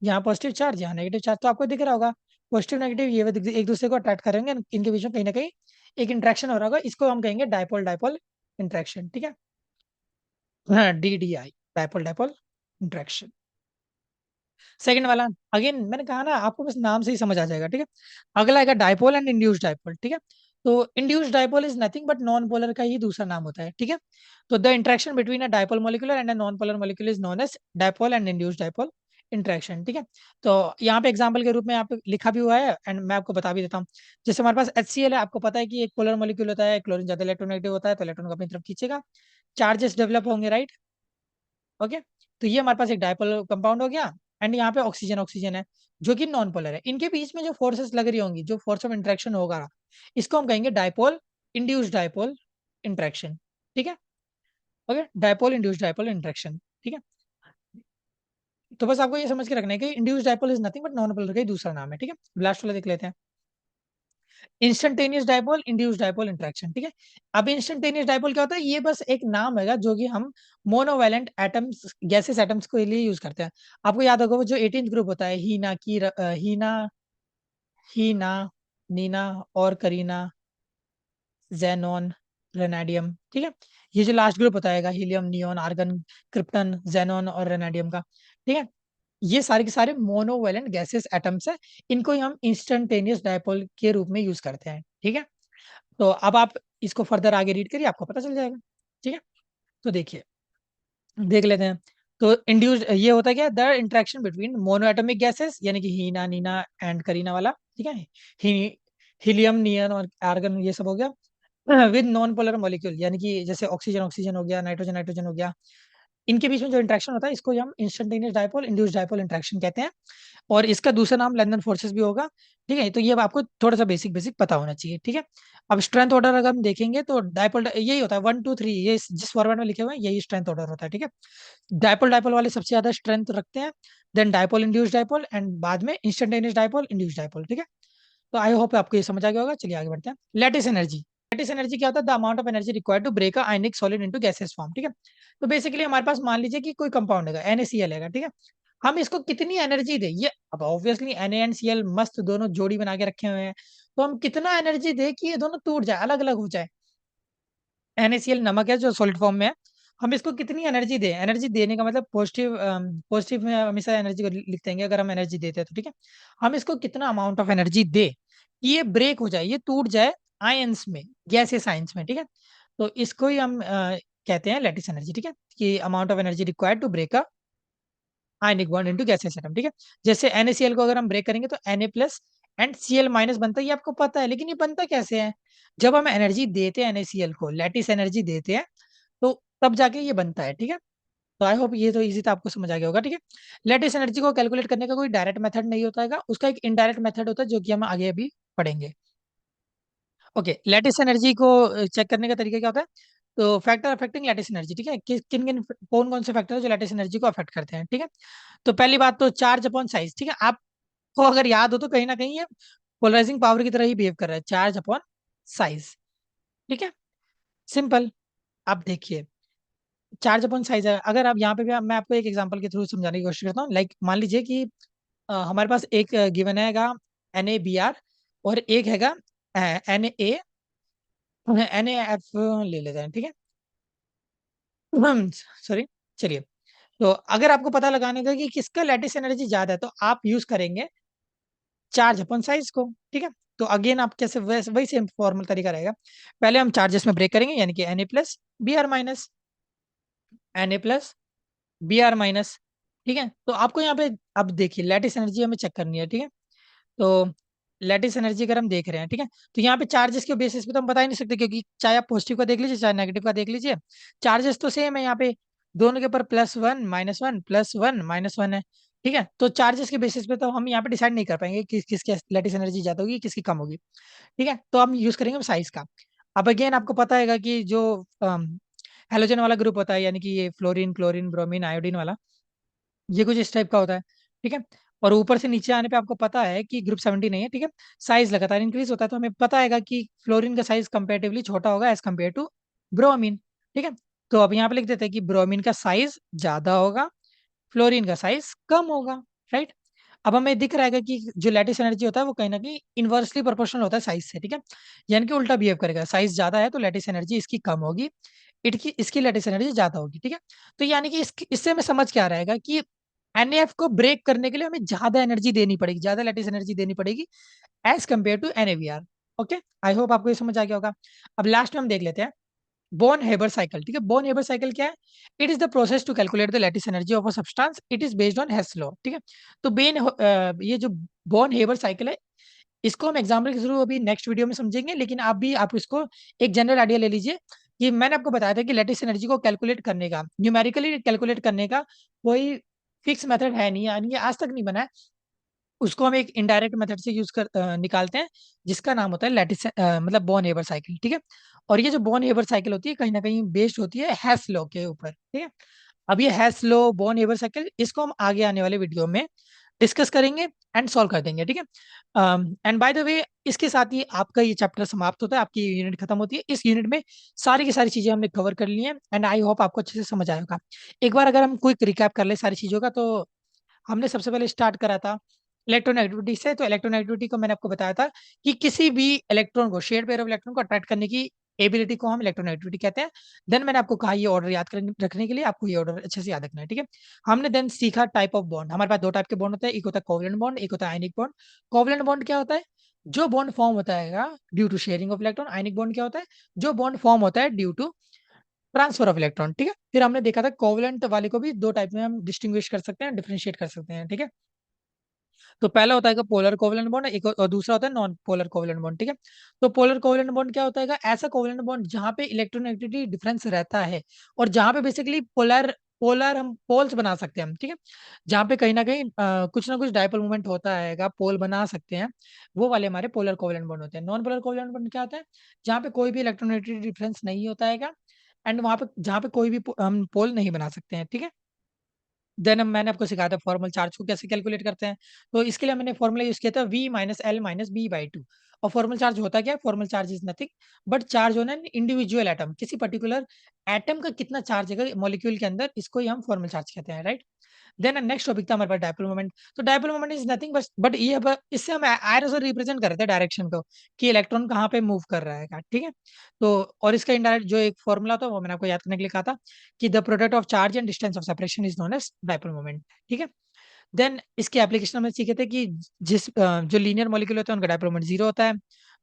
Speaker 1: यहाँ पॉजिटिव चार्ज, यहाँ नेगेटिव चार्ज, तो आपको दिख रहा होगा पॉजिटिव नेगेटिव ये एक दूसरे को अट्रैक्ट करेंगे, इनके बीच में कहीं ना कहीं एक इंट्रैक्शन हो रहा होगा, इसको हम कहेंगे डायपोल डायपोल इंट्रैक्शन, ठीक है। हाँ, DDI, dipole dipole interaction. Second वाला, अगेन मैंने कहा ना, आपको बस नाम से ही समझ आ जाएगा, ठीक है। अगला आएगा डायपोल एंड इंड्यूस्ड डायपोल, ठीक है। तो induced dipole is nothing but non polar का ही दूसरा नाम होता है, ठीक है। तो the interaction between a dipole molecular and a non polar molecule is known as dipole and induced dipole interaction, ठीक है। तो यहाँ पे एग्जाम्पल के रूप में यहाँ पे लिखा भी हुआ है एंड मैं आपको बता भी देता हूँ। जैसे हमारे पास HCl है, आपको पता है कि एक पोलर मॉलिक्यूल होता है, क्लोरीन ज्यादा इलेक्ट्रोनेगेटिव होता है, तो इलेक्ट्रॉन को अपनी तरफ खींचेगा, चार्जेस डेवलप होंगे, राइट। ओके, तो ये हमारे पास एक डायपोल कंपाउंड हो गया। एंड यहाँ पे ऑक्सीजन ऑक्सीजन है जो कि नॉन पोलर है, इनके बीच में जो फोर्सेस लग रही होंगी, जो फोर्स ऑफ इंट्रैक्शन होगा, इसको हम कहेंगे डायपोल इंड्यूस्ड डायपोल इंट्रैक्शन, ठीक है। Okay, dipole induced dipole interaction, ठीक है। तो बस आपको ये समझ के रखना है कि induced dipole is nothing but non polar का ही दूसरा नाम है, ठीक है। लास्ट वाला देख लेते हैं, instantaneous dipole induced dipole interaction, ठीक है। अब इंस्टेंटेनियस डायपोल क्या होता है, ये बस एक नाम है जो कि हम मोनोवैलेंट एटम्स, गैसेस एटम्स के लिए यूज करते हैं। आपको याद होगा वो जो 18th ग्रुप होता है, हीना, नीना और करीना, जेनॉन, रेनाडियम, ठीक है। ये जो लास्ट ग्रुप होता है helium, neon, argon, krypton, xenon और रेनाडियम का, ठीक है। ये सारे के सारे मोनोवैलेंट गैसेस एटम्स है, इनको ही हम इंस्टेंटेनियस डायपोल के रूप में यूज करते हैं, ठीक है। तो अब आप इसको फर्दर आगे रीड करिए, आपको पता चल जाएगा, ठीक है। तो देखिए, देख लेते हैं। तो इंड्यूस्ड ये होता है क्या, the interaction between mono atomic gases, यानी कि हीना, नीना एंड करीना वाला, ठीक है। ही, हीलियम, नियन और आर्गन, ये सब हो गया, विद नॉन पोलर मॉलिक्यूल, यानी कि जैसे ऑक्सीजन ऑक्सीजन हो गया, नाइट्रोजन नाइट्रोजन हो गया, इनके बीच में जो इंट्रैक्शन होता है, इसको हम instantaneous dipole induced dipole interaction कहते हैं। और इसका दूसरा नाम लैंथन फोर्सेस भी होगा, ठीक है। तो ये अब आपको थोड़ा सा बेसिक बेसिक पता होना चाहिए, ठीक है। अब स्ट्रेंथ ऑर्डर अगर हम देखेंगे तो डायपोल यही होता है, 1 2 3, ये जिस फॉर्मेट में लिखे हुए हैं यही स्ट्रेंथ ऑर्डर होता है, ठीक है। डायपोल डायपोल वाले सबसे ज्यादा स्ट्रेंथ रखते हैं, then dipole induced dipole and बाद में इंस्टेंटेनियस डायपोल इंड्यूस्ड डायपोल, ठीक है। तो आई होप आपको ये समझ आ गया होगा, चलिए आगे बढ़ते हैं। लैटिस एनर्जी, लैटिस एनर्जी क्या होता है, the amount of energy required to break a ionic solid into gases form, ठीक है। तो बेसिकली हमारे पास मान लीजिए कि कोई कंपाउंड है NaCl है, ठीक है। हम इसको कितनी एनर्जी दे, ये अब ऑब्वियसली Na and Cl मस्त दोनों जोड़ी बना के रखे हुए हैं, तो हम कितना एनर्जी दे कि ये दोनों टूट जाए, अलग अलग हो जाए। NaCl नमक है जो सॉलिड फॉर्म में है, हम इसको कितनी एनर्जी दें, एनर्जी देने का मतलब पॉजिटिव, पॉजिटिव में हमेशा एनर्जी को लिखते हैं अगर हम एनर्जी देते हैं तो, ठीक है। हम इसको कितना अमाउंट ऑफ एनर्जी दे कि ये ब्रेक हो जाए, ये टूट जाए आयंस में, गैसियस आयंस में, ठीक है। तो इसको ही हम कहते हैं लैटिस एनर्जी, ठीक है, कि amount of energy required to break a ionic bond into gaseous atom, ठीक है। जैसे NaCl को अगर हम ब्रेक करेंगे तो Na+ एंड Cl- बनता है, ये आपको पता है, लेकिन ये बनता कैसे है, जब हम एनर्जी देते हैं NaCl को, लैटिस एनर्जी देते हैं, तो तब जाके ये बनता है, ठीक है। तो आई होप ये तो इजी था, आपको समझ आ गया होगा, ठीक है। लैटिस एनर्जी को कैलकुलेट करने का कोई डायरेक्ट मेथड नहीं होता है, उसका एक इनडायरेक्ट मेथड होता है जो कि हम आगे अभी पढ़ेंगे। ओके, लैटिस एनर्जी को चेक करने का तरीका क्या होता है, तो फैक्टर अफेक्टिंग लैटिस एनर्जी, ठीक है, किन किन कौन कौन से फैक्टर है जो लैटिस एनर्जी को अफेक्ट करते हैं, ठीक है। तो पहली बात तो चार्ज अपॉन साइज, ठीक है। आपको अगर याद हो तो कहीं ना कहीं ये पोलराइजिंग पावर की तरह ही बिहेव कर रहा है, चार्ज अपॉन साइज, ठीक है, सिंपल। आप देखिए, चार्ज अपॉन साइज है, अगर आप यहाँ पे भी मैं आपको एक एग्जांपल के थ्रू समझाने की कोशिश करता हूँ, लाइक मान लीजिए कि हमारे पास एक गिवन हैगा NaBr और एक हैगा NaF ले लेते हैं, ठीक है। सॉरी, चलिए। तो अगर आपको पता लगाने का कि किसका लैटिस एनर्जी ज्यादा है, तो आप यूज करेंगे चार्ज अपन साइज को, ठीक है। तो अगेन आप कैसे, वही सेम फॉर्मल तरीका रहेगा, पहले हम चार्जेस में ब्रेक करेंगे, यानी कि Na+Br-, Na+Br-, ठीक है। तो आपको यहाँ पे अब देखिए लैटिस एनर्जी हमें चेक करनी है, ठीक है। तो लैटिस एनर्जी अगर हम देख रहे हैं, ठीक है, तो यहाँ पे चार्जेस के बेसिस पे तो हम बता ही नहीं सकते, क्योंकि चाहे आप पॉजिटिव का देख लीजिए चाहे नेगेटिव का देख लीजिए, चार्जेस तो सेम है यहाँ पे, दोनों के ऊपर +1 - 1 +1 - 1 है, ठीक है। तो चार्जेस के बेसिस पे तो हम यहाँ पे डिसाइड नहीं कर पाएंगे कि किसकी लैटिस एनर्जी ज्यादा होगी किसकी कम होगी, ठीक है। तो हम यूज करेंगे साइज का। अब अगेन आपको पता है कि जो हेलोजन वाला ग्रुप होता है, यानी कि ये फ्लोरीन क्लोरीन ब्रोमीन आयोडीन वाला, ये कुछ इस टाइप का होता है, ठीक है। और ऊपर से नीचे आने पे आपको पता है कि ग्रुप 70 नहीं है, ठीक है। साइज लगातार इंक्रीज होता है, तो हमें पता है कि फ्लोरीन का साइज कंपेरेटिवली छोटा होगा एज कम्पेयर टू ब्रोमीन, ठीक है। तो अब यहाँ पे लिख देते हैं कि ब्रोमीन का साइज ज्यादा होगा, फ्लोरीन का साइज कम होगा, राइट। अब हमें दिख रहा है कि जो लैटिस एनर्जी होता है वो कहीं ना कहीं इनवर्सली प्रोपोर्शनल होता है साइज से, ठीक है। यानी कि उल्टा बिहेव करेगा, साइज ज्यादा है तो लैटिस एनर्जी इसकी कम होगी, इसकी लैटिस एनर्जी ज्यादा होगी, ठीक है। तो यानी कि इससे हमें समझ क्या आ रहेगा कि एनएफ को ब्रेक करने के लिए हमें ज्यादा एनर्जी देनी पड़ेगी, ज्यादा लैटिस एनर्जी देनी पड़ेगी as compare to NaBr. Okay, I hope आपको ये समझ आ गया होगा। अब लास्ट में हम देख लेते हैं बोन हेबर साइकिल, ठीक है। बोन हेबर साइकिल क्या है? It is the process to calculate the lattice energy of a substance, it is based on Hess law, ठीक है। तो ये जो बोन हेबर साइकिल है, इसको हम एग्जाम्पल के थ्रू अभी नेक्स्ट वीडियो में समझेंगे, लेकिन आप इसको एक जनरल आइडिया ले लीजिए कि मैंने आपको बताया था कि लैटिस एनर्जी को कैलकुलेट करने का, न्यूमेरिकली कैलकुलेट करने का कोई फिक्स मेथड है नहीं, यानी कि आज तक नहीं बना है। उसको हम एक इनडायरेक्ट मेथड से निकालते हैं, जिसका नाम होता है लैटिस मतलब बॉर्न हेबर साइकिल, ठीक है। और ये जो बॉर्न हेबर साइकिल होती है कहीं ना कहीं बेस्ड होती है हेस लॉ के ऊपर, ठीक है। अब ये हेस लॉ, बॉर्न हेबर साइकिल, इसको हम आगे आने वाले वीडियो में डिस्कस करेंगे एंड सॉल्व कर देंगे, ठीक है। एंड बाय द वे, इसके साथ ही आपका ये चैप्टर समाप्त होता है, आपकी यूनिट खत्म होती है। इस यूनिट में सारी की सारी चीजें हमने कवर कर ली हैं एंड आई होप आपको अच्छे से समझ आएगा। एक बार अगर हम क्विक रिकैप कर ले सारी चीजों का, तो हमने सबसे पहले स्टार्ट करा था इलेक्ट्रोनेगेटिविटी से। तो इलेक्ट्रोनेगेटिविटी को मैंने आपको बताया था कि किसी भी इलेक्ट्रॉन को, शेयर पेयर ऑफ इलेक्ट्रॉन को अट्रैक्ट करने की एबिलिटी को हम इलेक्ट्रोनेगेटिविटी कहते हैं। देन मैंने आपको कहा ये ऑर्डर याद रखने के लिए आपको ये ऑर्डर अच्छे से याद रखना है, ठीक है। हमने देन सीखा टाइप ऑफ बॉन्ड। हमारे पास दो टाइप के बॉन्ड होते हैं, एक होता है कोवलेंट बॉन्ड, एक होता है आयनिक बॉन्ड। कोवलेंट बॉन्ड क्या होता है? जो बॉन्ड फॉर्म होता है due to sharing of electron. Ionic bond क्या होता है? जो बॉन्ड फॉर्म होता है due to transfer of electron, ठीक है। फिर हमने देखा था कोवलेंट वाले को भी दो टाइप में हम डिस्टिंग्विश कर सकते हैं, डिफरेंशिएट कर सकते हैं, ठीक है। तो पहला होता है पोलर कोवलेंट बॉन्ड, एक और दूसरा होता है नॉन पोलर कोवलेंट बॉन्ड, ठीक है। तो पोलर कोवलेंट बॉन्ड क्या होता है? ऐसा कोवलेंट बॉन्ड जहां पे इलेक्ट्रोनेगेटिविटी डिफरेंस रहता है, और जहां पे बेसिकली पोलर पोलर हम पोल्स बना सकते हैं हम, ठीक है। जहां पे कहीं कुछ ना कुछ डायपोल मूवमेंट होता है, पोल बना सकते हैं, वो वाले हमारे पोलर कोवलेंट बॉन्ड होते हैं। नॉन पोलर कोवलेंट बॉन्ड क्या होता है? जहां पे कोई भी इलेक्ट्रोनेगेटिविटी डिफरेंस नहीं होता है, एंड वहां पे जहां पे कोई भी हम पोल नहीं बना सकते हैं, ठीक है। देन मैंने आपको सिखाया था फॉर्मल चार्ज को कैसे कैलकुलेट करते हैं। तो इसके लिए मैंने फॉर्मूला यूज किया था V minus L minus B by two. और फॉर्मल चार्ज होता क्या है? Formal charge is nothing but charge होना इंडिविजुअल एटम, किसी पर्टिकुलर एटम का कितना चार्ज है मॉलिक्यूल के अंदर, इसको ही हम फॉर्मल चार्ज कहते हैं, राइट। देन नेक्स्ट टॉपिक था हमारे पास डायपोल मोमेंट। तो dipole moment is nothing but ये इससे हम एरो से रिप्रेजेंट कर रहे थे डायरेक्शन को, कि इलेक्ट्रॉन कहाँ पे मूव कर रहा है, ठीक है। तो और इसका इनडायरेक्ट जो एक फॉर्मूला था वो मैंने आपको याद करने के लिए कहा था कि the product of charge and distance of separation is known as dipole moment, ठीक है। देन इसके एप्लीकेशन में सीखे थे कि जो लीनियर मॉलिक्यूल होते हैं उनका डायपोल मोमेंट जीरो होता है,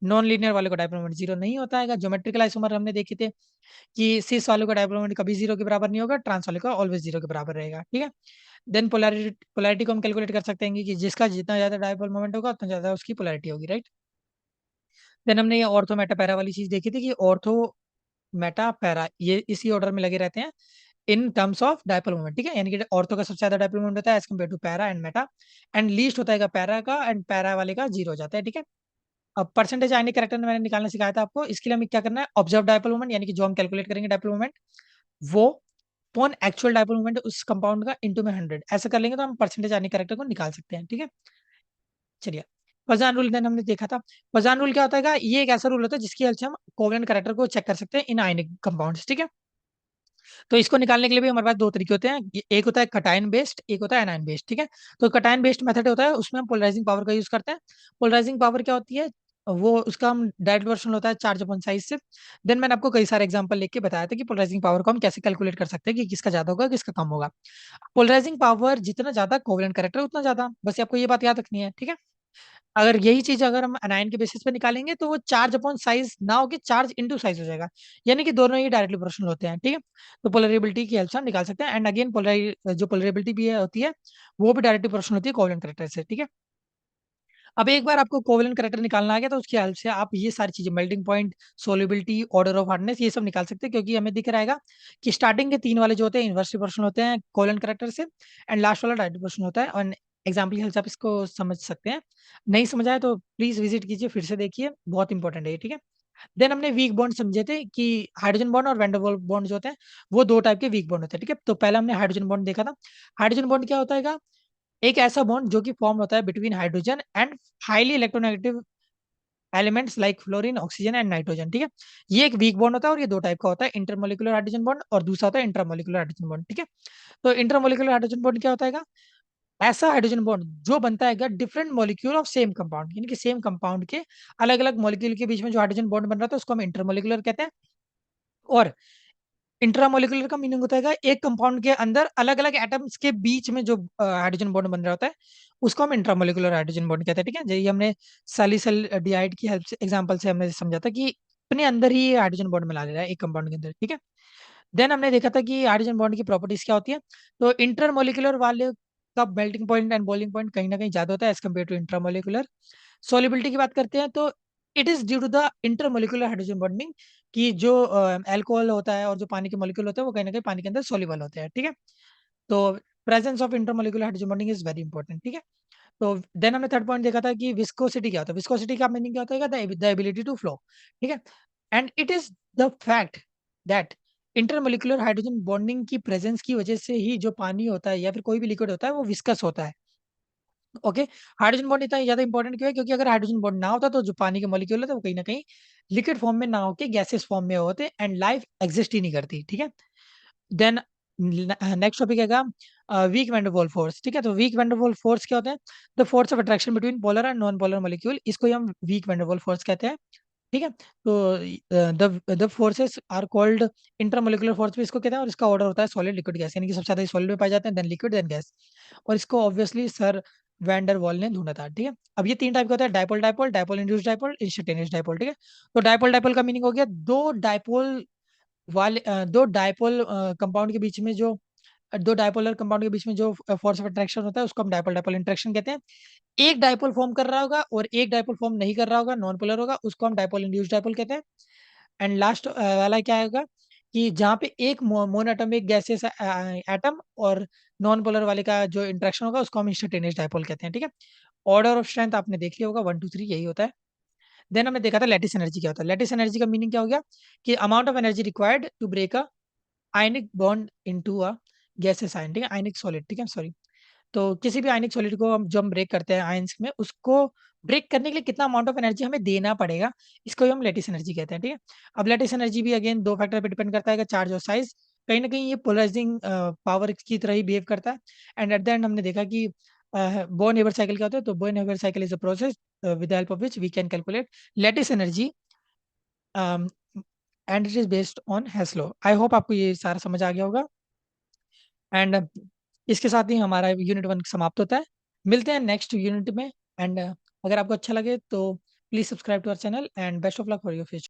Speaker 1: नॉन लीनियर वाले का डायपोल मोमेंट जीरो नहीं होता है। ज्योमेट्रिकल आइसोमर हमने देखे थे कि सिस वालों का डायपोल मोमेंट कभी जीरो के बराबर नहीं होगा, ट्रांस वाले का ऑलवेज जीरो के बराबर रहेगा, ठीक है। देन पोलैरिटी को हम कैलकुलेट कर सकते हैं कि जिसका जितना ज्यादा डायपोल मोमेंट होगा उतना ज्यादा उसकी पोलैरिटी होगी, राइट। देन हमने ये ऑर्थो मेटा पैरा वाली चीज देखी थी कि ऑर्थो मेटा पैरा ये इसी ऑर्डर में लगे रहते हैं in terms of dipole moment, ठीक है। यानी कि ऑर्थो का सबसे ज्यादा डायपोल मोमेंट होता है as compare to para and meta, and least होता है पैरा का, एंड पैरा वाले का जीरो हो जाता है, ठीक है। अब परसेंटेज आयनिक कैरेक्टर मैंने निकालना सिखाया था आपको। इसके लिए हमें क्या करना है? ऑब्जर्व डायपोल मोमेंट, यानी कि जो हम कैलकुलेट करेंगे डायपोल मोमेंट, वो अपॉन एक्चुअल डायपोल मोमेंट उस कंपाउंड का इंटू में 100, ऐसा कर लेंगे तो हम परसेंटेज आयनिक कैरेक्टर को निकाल सकते हैं, ठीक है। चलिए, पजान रूल देन हमने देखा था। पजान रूल क्या होता है? ये एक ऐसा रूल होता है जिसकी हेल्प से हम कोवेलेंट कैरेक्टर को चेक कर सकते हैं इन आयनिक कंपाउंड्स, ठीक है। तो इसको निकालने के लिए भी हमारे पास दो तरीके होते हैं, एक होता है कटायन बेस्ड, एक होता है एनायन बेस्ड, ठीक है। तो कटायन बेस्ड मेथड होता है, उसमें हम पोलराइजिंग पावर का यूज करते हैं। पोलराइजिंग पावर क्या होती है? वो उसका हम डायरेक्ट वर्शन होता है चार्ज अपॉन साइज से। देन मैंने आपको कई सारे एग्जांपल लेके बताया था कि पोलराइजिंग पावर को हम कैसे कैलकुलेट कर सकते हैं कि किसका ज्यादा होगा किसका कम होगा। पोलराइजिंग पावर जितना ज्यादा कोवेलेंट कैरेक्टर उतना ज्यादा, बस आपको ये बात याद रखनी है, ठीक है। अगर यही चीज अगर हम अनायन के बेसिस पे निकालेंगे तो वो चार्ज अपॉन साइज ना होके चार्ज इनटू साइज हो जाएगा, यानी कि दोनों ही डायरेक्टली प्रोपोर्शनल होते हैं, ठीक है। तो पोलरेबिलिटी की हेल्प से हम निकाल सकते हैं, एंड अगेन जो पोलरेबिलिटी भी होती है वो भी डायरेक्टली प्रोपोर्शनल होती है कोवेलेंट कैरेक्टर से, ठीक है। अब एक बार आपको कोवेलेंट कैरेक्टर निकालना आ गया तो उसकी हेल्प से आप ये सारी चीजें melting point, solubility, order of hardness, ये सब निकाल सकते हैं, क्योंकि हमें दिख रहेगा कि स्टार्टिंग के तीन वाले जो होते हैं इनवर्सली प्रोपोर्शनल होते हैं कोवेलेंट कैरेक्टर से, एंड लास्ट वाला डायरेक्टली प्रोपोर्शनल होता है। और एग्जाम्पल की हेल्प से आप इसको समझ सकते हैं। नहीं समझ आए तो प्लीज विजिट कीजिए, फिर से देखिए, बहुत इंपॉर्टेंट है ये, ठीक है। देन हमने वीक बॉन्ड समझे थे कि हाइड्रोजन बॉन्ड और वैंडरवाल्स बॉन्ड जो होते हैं वो दो टाइप के वीक बॉन्ड होते हैं, ठीक है। तो पहले हमने हाइड्रोजन बॉन्ड देखा था। हाइड्रोजन बॉन्ड क्या होता है? एक ऐसा बॉन्ड जो कि फॉर्म होता है between hydrogen and highly electronegative elements like fluorine, oxygen and nitrogen, ठीक है। ये एक वीक बॉन्ड होता है और ये दो टाइप का होता है, इंटरमोलिकुलर हाइड्रोजन बॉन्ड और दूसरा होता है इंट्रामोलिकुलर हाइड्रोजन बॉन्ड, ठीक है। तो इंटरमोलिकुलर हाइड्रोजन बॉन्ड क्या होता है? ऐसा हाइड्रोजन बॉन्ड जो बनता है different molecule of same compound, यानी कि सेम कंपाउंड के अलग अलग मॉलिक्यूल के बीच में जो हाइड्रोजन बॉन्ड बन रहा था उसको हम इंटरमोलिकुलर कहते हैं। और इंट्रामोलिकुलर का मीनिंग होता है एक कंपाउंड के अंदर अलग अलग एटम्स के बीच में जो हाइड्रोजन बॉन्ड बन रहा होता है उसको हम इंट्रामोलिकुलर हाइड्रोजन बॉन्ड कहते हैं। ठीक है, यही हमने सैलिसल्डिहाइड की हेल्प से एग्जांपल से हमने समझा था कि अपने अंदर ही हाइड्रोजन बॉन्ड मिला ले रहा है एक कंपाउंड के अंदर। ठीक है, देन हमने देखा था कि हाइड्रोजन बॉन्ड की प्रॉपर्टीज क्या होती है। तो इंटरमोलिकुलर वाले का melting point and boiling point कहीं ना कहीं ज्यादा होता है as compare to intramolecular. Solubility की बात करते हैं तो it is due to the intermolecular hydrogen bonding, कि जो अल्कोहल होता है और जो पानी के मॉलिक्यूल होते हैं वो कहीं ना कहीं पानी के अंदर सोल्यूबल होते हैं। ठीक है, तो presence of intermolecular hydrogen bonding is very important. ठीक है, तो देन हमने थर्ड पॉइंट देखा था कि विस्कोसिटी क्या होता है। विस्कोसिटी का मीनिंग क्या होता है, द एबिलिटी टू फ्लो। ठीक है, and it is the fact that intermolecular hydrogen bonding की प्रेजेंस की वजह से ही जो पानी होता है या फिर कोई भी लिक्विड होता है वो विस्कस होता है। ओके, हाइड्रोजन बॉन्ड इतना ज्यादा इंपॉर्टेंट क्यों है, क्योंकि अगर हाइड्रोजन बॉन्ड ना होता तो जो पानी के मॉलिक्यूल होते हैं वो कहीं ना कहीं लिक्विड फॉर्म में ना होके गैसेस फॉर्म में होते एंड लाइफ एग्जिस्ट ही नहीं करती। ठीक है, देन नेक्स्ट टॉपिक है वीक वैंडरवॉल फोर्स। ठीक है, तो वीक वैंडरवॉल फोर्स क्या होता है, the force of attraction between polar and non polar molecule, इसको ही हम वीक वैंडरवॉल फोर्स कहते हैं। ठीक है, तो the forces are called intermolecular force भी इसको कहते हैं, और इसका ऑर्डर होता है सॉलिड लिक्विड गैस, यानी कि सबसे ज्यादा सॉलिड में पाए जाते हैं, देन लिक्विड देन गैस। और इसको ऑब्वियसली सर वैंडर वॉल ने ढूंढा था। ठीक है, अब ये तीन टाइप का होता है, dipole dipole, dipole induced dipole, instantaneous dipole. ठीक है, तो डायपोल डायपोल का मीनिंग हो गया दो डायपोल कंपाउंड के बीच में जो दो डायपोलर कंपाउंड के बीच में जो फोर्स ऑफ अट्रैक्शन होता है उसको हम डायपोल डायपोल इंटरेक्शन कहते हैं। एक डायपोल फॉर्म कर रहा होगा और एक डायपोल फॉर्म नहीं कर रहा होगा, नॉन पोलर होगा, उसको हम डायपोल इंड्यूस्ड डायपोल कहते हैं। एंड लास्ट वाला क्या होगा कि जहाँ पे एक मोनोएटॉमिक गैसेस एटम और नॉन पोलर वाले का जो इंटरेक्शन होगा उसको हम इंस्टेंटेनियस डायपोल कहते हैं। ठीक है, ऑर्डर ऑफ स्ट्रेंथ आपने देख लिया होगा, 1 2 3 यही होता है। देन हमने देखा था लैटिस एनर्जी क्या होता है। लैटिस एनर्जी का मीनिंग क्या हो गया कि amount of energy required to break a ionic bond into a gases ion. ठीक है, आयनिक सॉलिड। ठीक है, सॉरी। तो किसी भी आयनिक सॉलिड को हम जब हम ब्रेक करते हैं आयंस में, उसको ब्रेक करने के लिए कितना अमाउंट ऑफ एनर्जी हमें देना पड़ेगा, इसको ही हम लेटिस एनर्जी कहते हैं। ठीक है, अब लेटिस एनर्जी भी अगेन दो फैक्टर पे डिपेंड करता है, चार्ज और साइज। कहीं ना कहीं ये पोलराइजिंग पावर की तरह ही बिहेव करता है। एंड एट द एंड हमने देखा कि बोर्न हेबर साइकिल क्या होता है। तो Born Haber cycle is a process with the help of which we can calculate lattice energy and it is based on Hess law. I hope आपको ये सारा समझ आ गया होगा। एंड इसके साथ ही हमारा यूनिट 1 समाप्त होता है। मिलते हैं नेक्स्ट यूनिट में। एंड अगर आपको अच्छा लगे तो please subscribe to our channel and best of luck for your future.